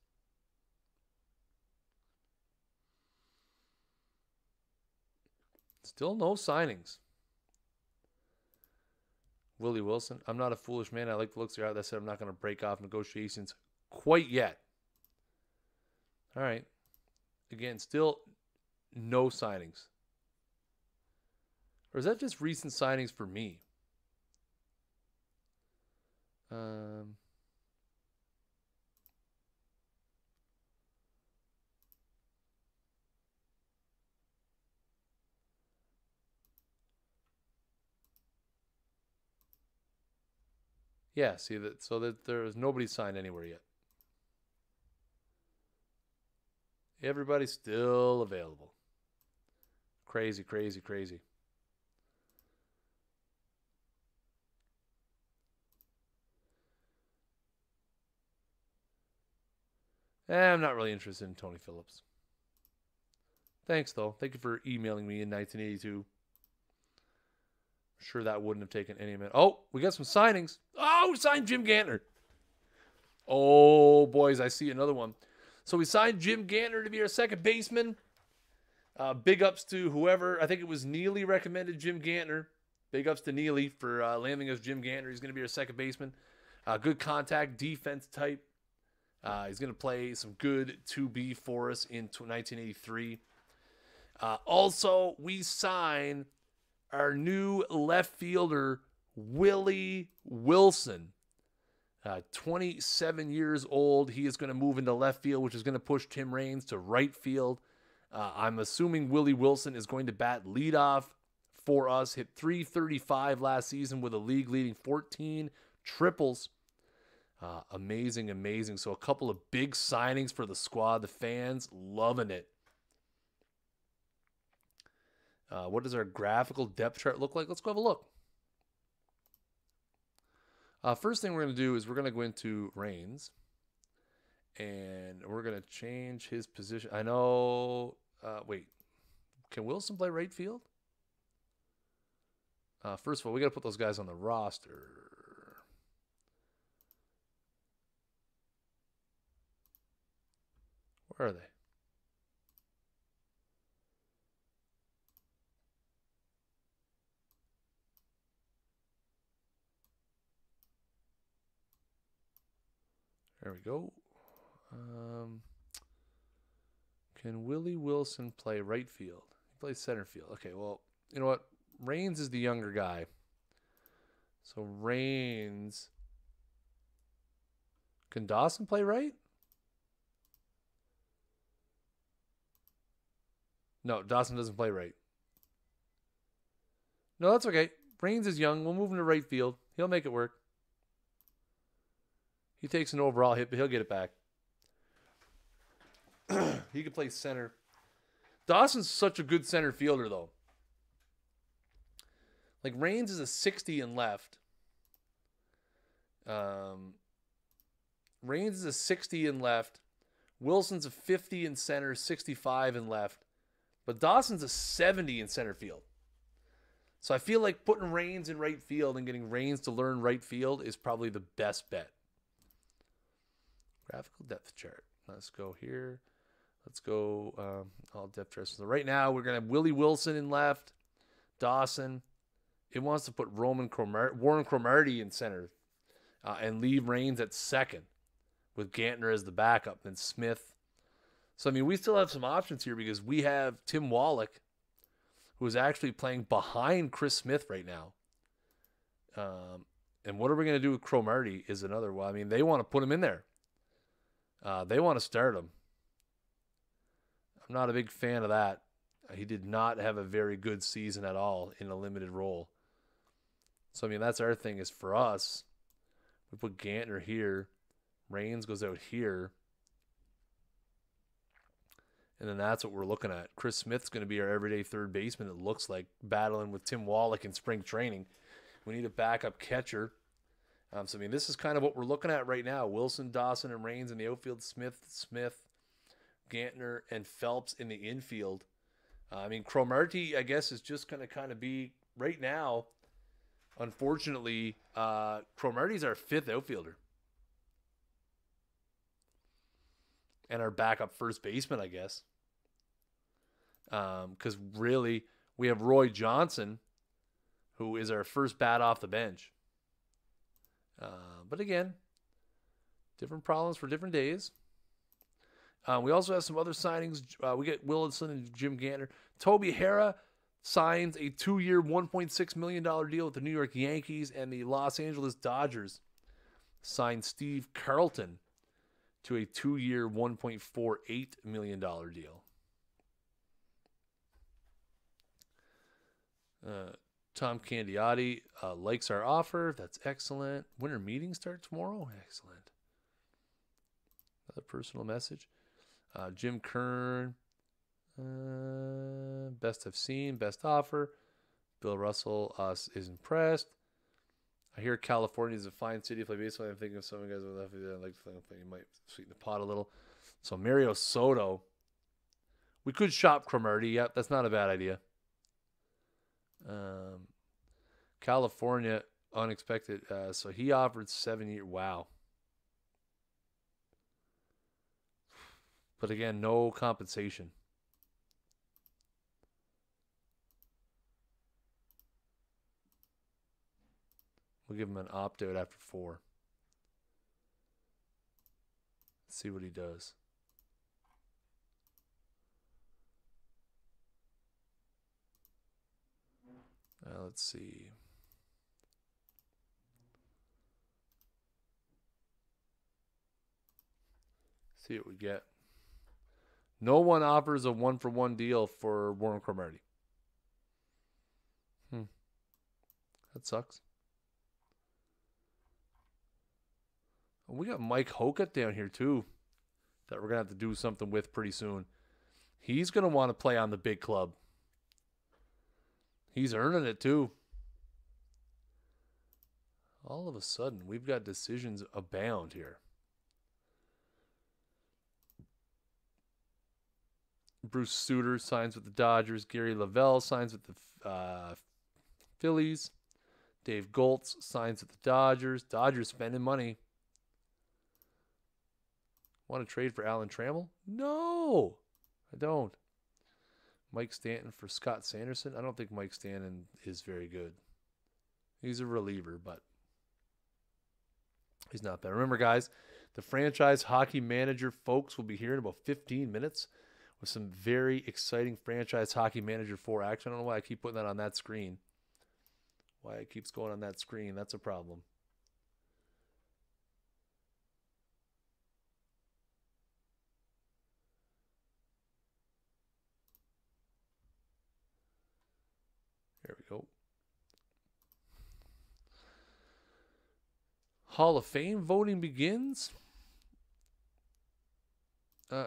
Speaker 1: Still no signings. Willie Wilson. I'm not a foolish man. I like the looks of your eye. That said, I'm not going to break off negotiations quite yet. All right. Again, still no signings. Or is that just recent signings for me? Yeah, see that, so that there's nobody signed anywhere yet. Everybody's still available. Crazy, crazy, crazy. I'm not really interested in Tony Phillips. Thanks, though. Thank you for emailing me in 1982. Sure that wouldn't have taken any minute. Oh, we got some signings. Oh, we signed Jim Gantner. Oh, boys, I see another one. So we signed Jim Gantner to be our second baseman. Big ups to whoever. I think it was Neely recommended Jim Gantner. Big ups to Neely for landing us Jim Gantner. He's going to be our second baseman. Good contact, defense type. He's going to play some good 2B for us in 1983. Also, we sign our new left fielder, Willie Wilson. 27 years old. He is going to move into left field, which is going to push Tim Raines to right field. I'm assuming Willie Wilson is going to bat leadoff for us. Hit .335 last season with a league-leading 14 triples. Amazing, amazing. So a couple of big signings for the squad. The fans loving it. What does our graphical depth chart look like? Let's go have a look. First thing we're going to do is we're going to go into Raines. And we're going to change his position. I know. Wait. Can Wilson play right field? First of all, we got to put those guys on the roster. Where are they? There we go. Can Willie Wilson play right field? He plays center field. Okay, well, you know what? Raines is the younger guy. So Raines. Can Dawson play right? No, Dawson doesn't play right. No, that's okay. Raines is young. We'll move him to right field. He'll make it work. He takes an overall hit, but he'll get it back. He can play center. Dawson's such a good center fielder, though. Like, Raines is a 60 in left. Raines is a 60 in left. Wilson's a 50 in center, 65 in left. But Dawson's a 70 in center field. So I feel like putting Raines in right field and getting Raines to learn right field is probably the best bet. Graphical depth chart. Let's go here. Let's go all depth charts. So right now we're going to have Willie Wilson in left. Dawson. It wants to put Warren Cromartie in center and leave Raines at second with Gantner as the backup. Then Smith. So, I mean, we still have some options here because we have Tim Wallach, who is actually playing behind Kris Smith right now. And what are we going to do with Cromartie is another one. I mean, they want to put him in there. They want to start him. I'm not a big fan of that. He did not have a very good season at all in a limited role. So, I mean, that's our thing is for us. We put Gantner here. Raines goes out here. And then that's what we're looking at. Kris Smith's going to be our everyday third baseman, it looks like, battling with Tim Wallach in spring training. We need a backup catcher. So, I mean, this is kind of what we're looking at right now. Wilson, Dawson, and Raines in the outfield. Smith, Gantner, and Phelps in the infield. I mean, Cromartie, I guess, is just going to kind of be, right now, unfortunately, Cromartie's our fifth outfielder. And our backup first baseman, I guess. Because really, we have Roy Johnson, who is our first bat off the bench. But again, different problems for different days. We also have some other signings. We get Wilson and Jim Gantner. Toby Harrah signs a 2-year, $1.6 million deal with the New York Yankees, and the Los Angeles Dodgers signed Steve Carlton to a 2-year, $1.48 million deal. Tom Candiotti likes our offer. That's excellent. Winter meeting start tomorrow. Excellent. Another personal message. Jim Kern. Best I've seen. Best offer. Bill Russell is impressed. I hear California is a fine city to play baseball. I'm thinking of some guys with I'd like to think you might sweeten the pot a little. So Mario Soto. We could shop Cromartie. Yep, that's not a bad idea. California, unexpected. So he offered 7 years. Wow. But again, no compensation. We'll give him an opt-out after 4. Let's see what he does. Let's see. See what we get. No one offers a 1-for-1 deal for Warren Cromartie. That sucks. We got Mike Hokut down here too that we're going to have to do something with pretty soon. He's going to want to play on the big club. He's earning it too. All of a sudden, we've got decisions abound here. Bruce Sutter signs with the Dodgers. Gary Lavelle signs with the Phillies. Dave Goltz signs with the Dodgers. Dodgers spending money. Want to trade for Alan Trammell? No, I don't. Mike Stanton for Scott Sanderson? I don't think Mike Stanton is very good. He's a reliever, but he's not bad. Remember, guys, the franchise hockey manager folks will be here in about 15 minutes with some very exciting franchise hockey manager 4 action. I don't know why I keep putting that on that screen. Why it keeps going on that screen. That's a problem. There we go. Hall of Fame voting begins.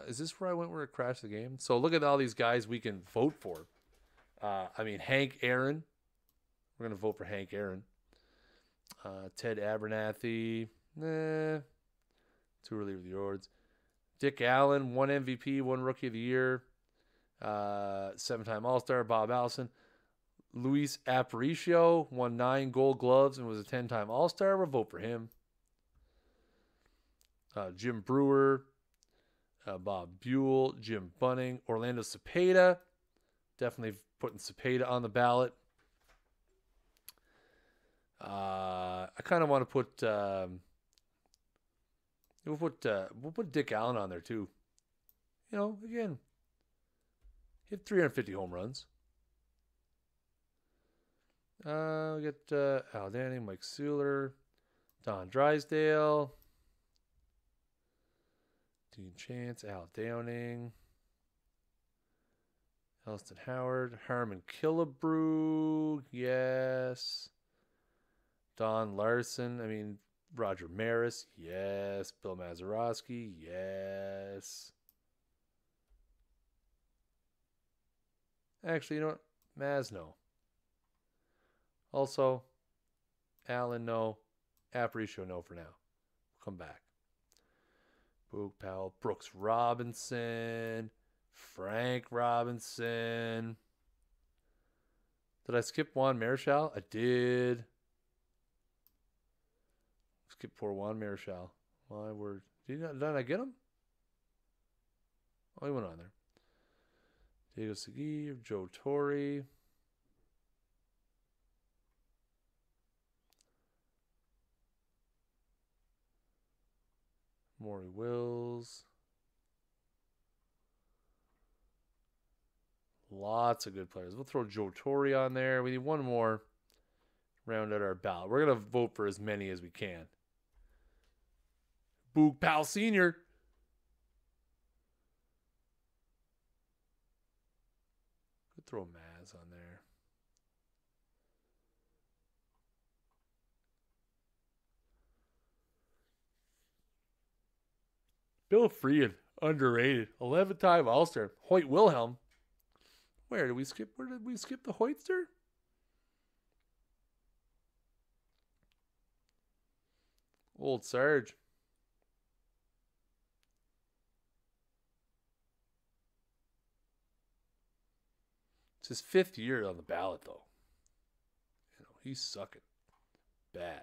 Speaker 1: Is this where I went where it crashed the game? So look at all these guys we can vote for. I mean, Hank Aaron. We're going to vote for Hank Aaron. Ted Abernathy. Two reliever of the awards. Dick Allen, 1 MVP, 1 Rookie of the Year. 7-time All-Star, Bob Allison. Luis Aparicio won 9 Gold Gloves and was a 10-time All-Star. We'll vote for him. Jim Brewer, Bob Buell, Jim Bunning, Orlando Cepeda. Definitely putting Cepeda on the ballot. I kind of want to put we'll put Dick Allen on there too. You know, again, hit 350 home runs. We get Al Danny, Mike Sueller, Don Drysdale, Dean Chance, Al Downing, Elston Howard, Harmon Killebrew, yes. Don Larson, I mean, Roger Maris, yes. Bill Mazeroski, yes. Actually, you know what? Maz, no. Also, Allen, no. Aparicio, no for now. We'll come back. Boog Powell, Brooks Robinson, Frank Robinson. Did I skip Juan Marichal? I did. Skip poor Juan Marichal. My word. Did I get him? Oh, he went on there. Diego Segui, Joe Torre. Maury Wills. Lots of good players. We'll throw Joe Torre on there. We need one more. Round out our ballot. We're going to vote for as many as we can. Boog Powell Sr. Could throw Maz on there. Bill Freed, underrated. 11-time All-Star. Hoyt Wilhelm. Where did we skip? Where did we skip the Hoytster? Old Sarge. It's his 5th year on the ballot, though. You know, he's sucking bad.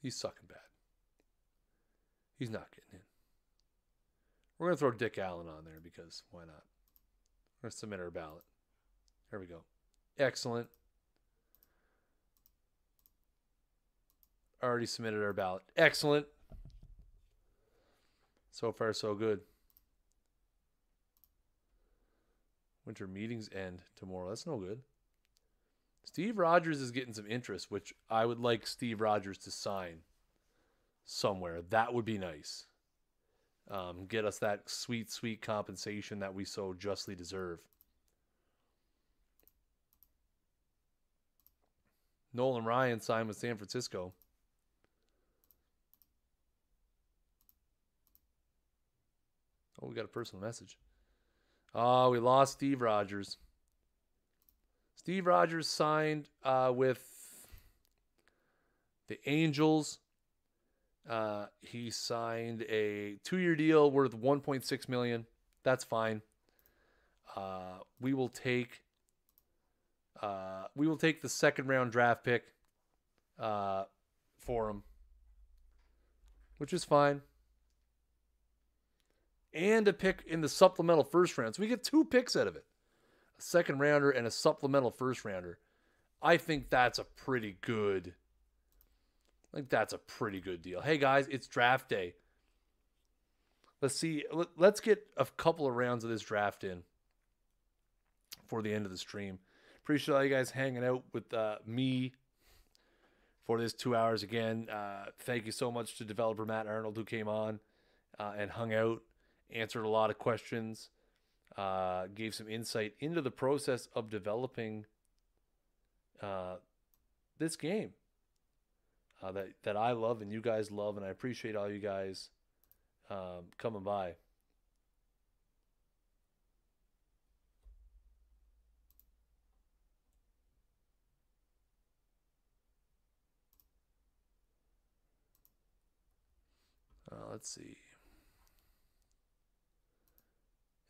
Speaker 1: He's sucking bad. He's not getting in. We're going to throw Dick Allen on there because why not? We're going to submit our ballot. There we go. Excellent. Already submitted our ballot. Excellent. So far, so good. Winter meetings end tomorrow. That's no good. Steve Rogers is getting some interest, which I would like Steve Rogers to sign somewhere. That would be nice. Get us that sweet, sweet compensation that we so justly deserve. Nolan Ryan signed with San Francisco. Oh, we got a personal message. Oh, we lost Steve Rogers. Steve Rogers signed with the Angels. He signed a 2-year deal worth $1.6 million. That's fine. We will take the 2nd round draft pick. for him, which is fine. And a pick in the supplemental first round. So we get 2 picks out of it. A second rounder and a supplemental first rounder. I think that's a pretty good deal. Hey guys, it's draft day. Let's see. Let's get a couple of rounds of this draft in for the end of the stream. Appreciate all you guys hanging out with me for this 2 hours again. Thank you so much to developer Matt Arnold who came on and hung out, answered a lot of questions, gave some insight into the process of developing this game that I love and you guys love, and I appreciate all you guys coming by. Let's see.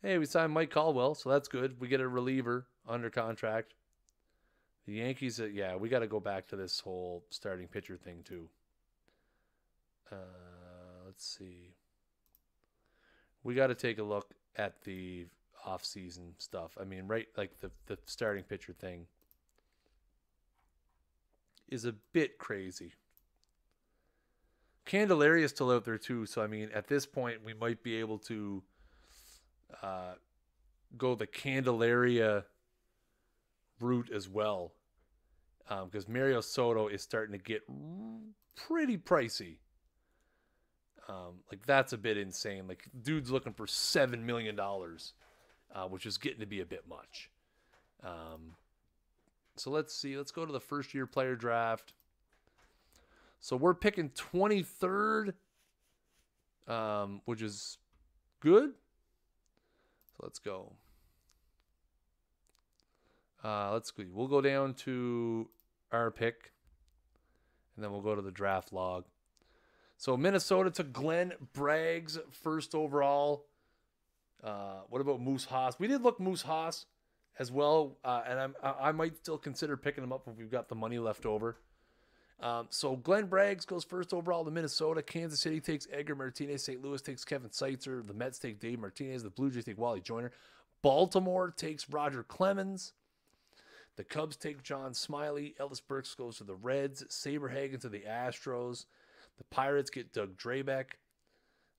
Speaker 1: Hey, we signed Mike Caldwell, so that's good. We get a reliever under contract. The Yankees, yeah, we got to go back to this whole starting pitcher thing too. Let's see. We got to take a look at the off-season stuff. I mean, right, like the starting pitcher thing is a bit crazy. Candelaria's still out there too, so I mean, at this point, we might be able to go the Candelaria route as well, because Mario Soto is starting to get pretty pricey. Like that's a bit insane. Like dude's looking for $7 million, which is getting to be a bit much. So let's see. Let's go to the first year player draft. So we're picking 23rd, which is good. So let's go. Let's go. We'll go down to our pick, and then we'll go to the draft log. So Minnesota took Glenn Braggs first overall. What about Moose Haas? We did look Moose Haas as well, and I might still consider picking him up if we've got the money left over. So Glenn Braggs goes first overall to Minnesota. Kansas City takes Edgar Martinez. St. Louis takes Kevin Seitzer. The Mets take Dave Martinez. The Blue Jays take Wally Joyner. Baltimore takes Roger Clemens. The Cubs take John Smiley. Ellis Burks goes to the Reds. Saberhagen to the Astros. The Pirates get Doug Drabeck.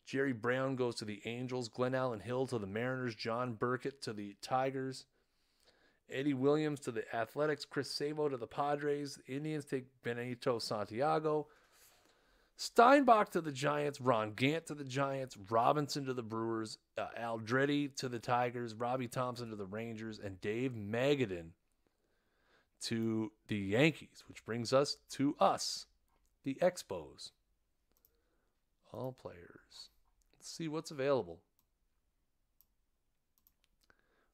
Speaker 1: Jerry Brown goes to the Angels. Glenn Allen Hill to the Mariners. John Burkett to the Tigers. Eddie Williams to the Athletics. Chris Savo to the Padres. The Indians take Benito Santiago. Steinbach to the Giants. Ron Gant to the Giants. Robinson to the Brewers. Aldretti to the Tigers. Robbie Thompson to the Rangers. And Dave Magadan to the Yankees, which brings us to us, the Expos. All players. Let's see what's available.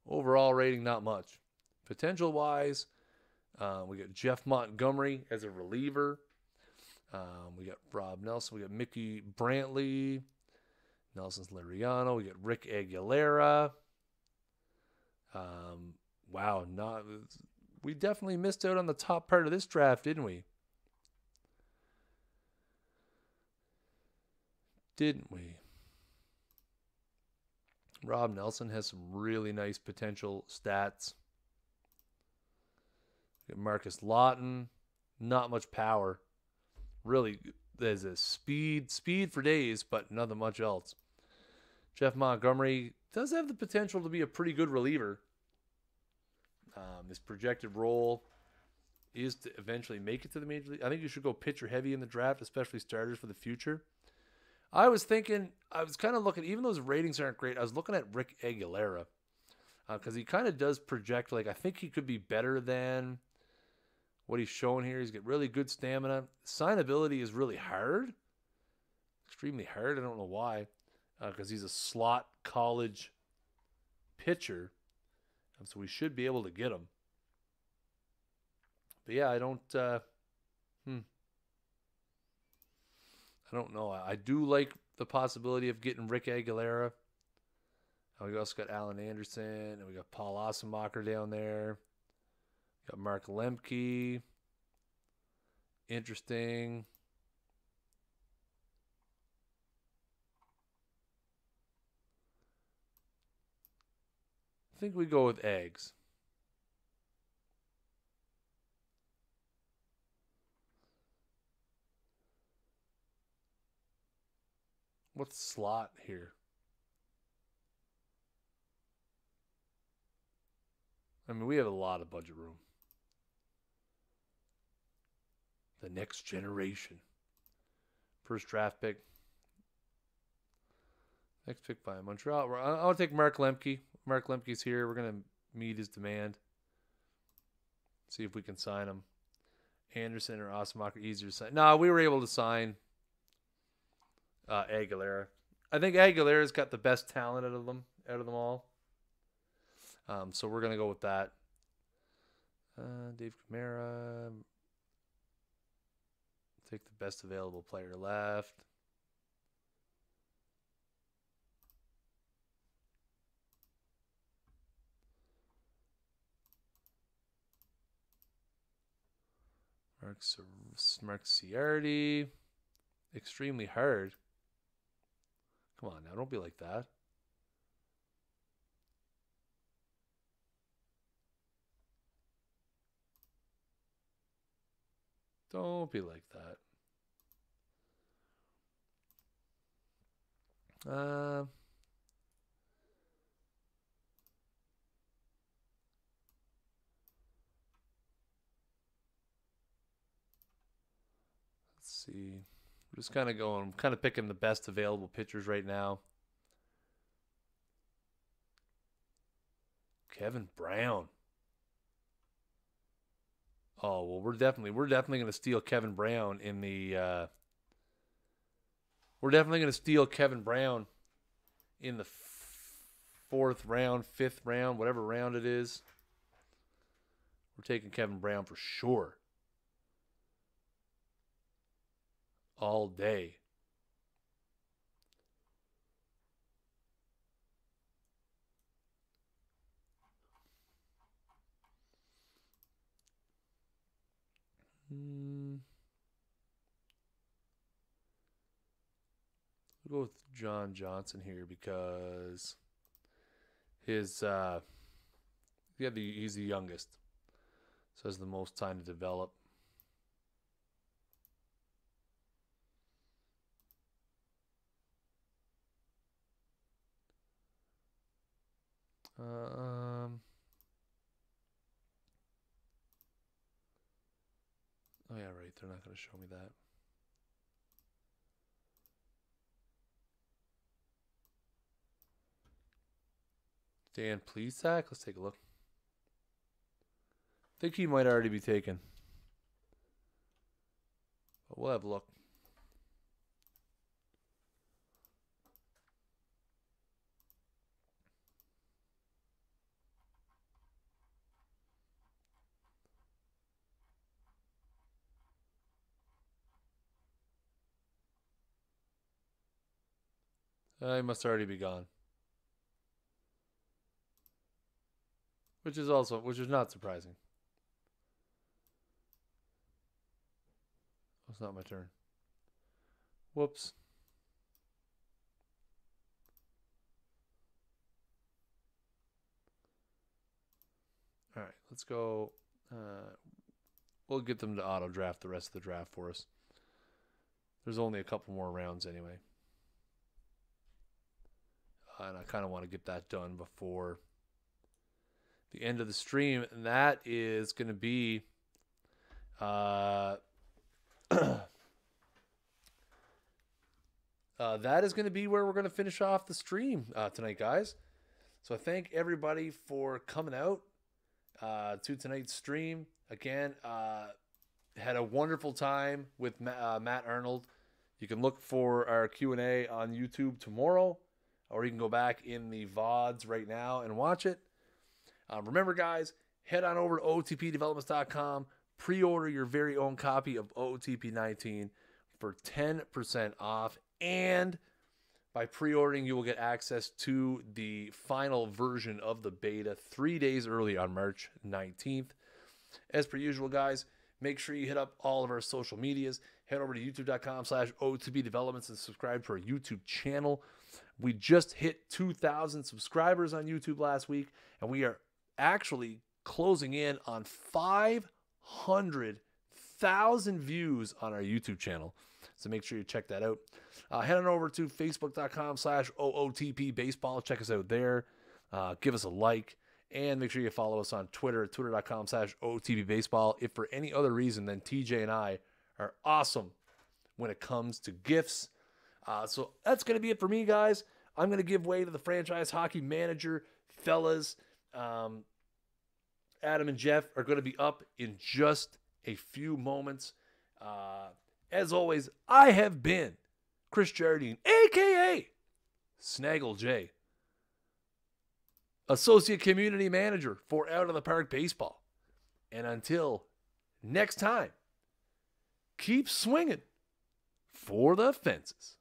Speaker 1: Overall rating, not much. Potential-wise, we got Jeff Montgomery as a reliever. We got Rob Nelson. We got Mickey Brantley. Nelson's Liriano. We got Rick Aguilera. Wow, we definitely missed out on the top part of this draft, didn't we? Didn't we? Rob Nelson has some really nice potential stats. We got Marcus Lawton, not much power. Really, there's a speed for days, but nothing much else. Jeff Montgomery does have the potential to be a pretty good reliever. His projected role is to eventually make it to the major league. I think you should go pitcher heavy in the draft, especially starters for the future. I was kind of looking, even though his ratings aren't great, I was looking at Rick Aguilera because he kind of does project, like, I think he could be better than what he's showing here. He's got really good stamina. Signability is really hard, extremely hard. I don't know why, because he's a slot college pitcher, so we should be able to get him. But yeah, I don't know. I do like the possibility of getting Rick Aguilera. We also got Alan Anderson, and we got Paul Ossenbacher down there. We got Mark Lemke. Interesting. I think we go with eggs. What's slot here? I mean, we have a lot of budget room. The next generation. First draft pick. Next pick by Montreal. I'll take Mark Lemke. Mark Lemke's here. We're going to meet his demand. See if we can sign him. Anderson or Osmacher, easier to sign. No, we were able to sign Aguilera. I think Aguilera's got the best talent out of them all. So we're going to go with that. Dave Camara. Take the best available player left. Mark Ciardi. Extremely hard. Come on now, don't be like that. Don't be like that. Let's see. We're just kind of going. I'm kind of picking the best available pitchers right now. Kevin Brown. Oh well, we're definitely going to steal Kevin Brown in the. We're definitely going to steal Kevin Brown in the 4th round, 5th round, whatever round it is. We're taking Kevin Brown for sure. All day. We'll go with John Johnson here because he's the youngest, so has the most time to develop. Oh yeah, right. They're not going to show me that. Dan Plesac. Let's take a look. I think he might already be taken. But we'll have a look. He must already be gone. Which is not surprising. It's not my turn. Whoops. All right, let's go. We'll get them to auto draft the rest of the draft for us. There's only a couple more rounds anyway. And I kind of want to get that done before the end of the stream. And that is going to be that is going to be where we're going to finish off the stream tonight, guys. So I thank everybody for coming out to tonight's stream. Again, had a wonderful time with Matt Arnold. You can look for our Q&A on YouTube tomorrow, or you can go back in the VODs right now and watch it. Remember, guys, head on over to OOTPdevelopments.com. Pre-order your very own copy of OOTP 19 for 10% off. And by pre-ordering, you will get access to the final version of the beta 3 days early on March 19th. As per usual, guys, Make sure you hit up all of our social medias. Head over to youtube.com/OOTP Developments and subscribe to our YouTube channel. We just hit 2,000 subscribers on YouTube last week, and we are actually closing in on 500,000 views on our YouTube channel. So make sure you check that out. Head on over to facebook.com/OOTP Baseball. Check us out there. Give us a like. And make sure you follow us on Twitter, twitter.com/OOTP Baseball. If for any other reason, then TJ and I are awesome when it comes to gifts. So that's going to be it for me, guys. I'm going to give way to the franchise hockey manager. Fellas, Adam and Jeff are going to be up in just a few moments. As always, I have been Kris Jardine, a.k.a. Snaggle J, Associate Community Manager for Out of the Park Baseball. And until next time, keep swinging for the fences.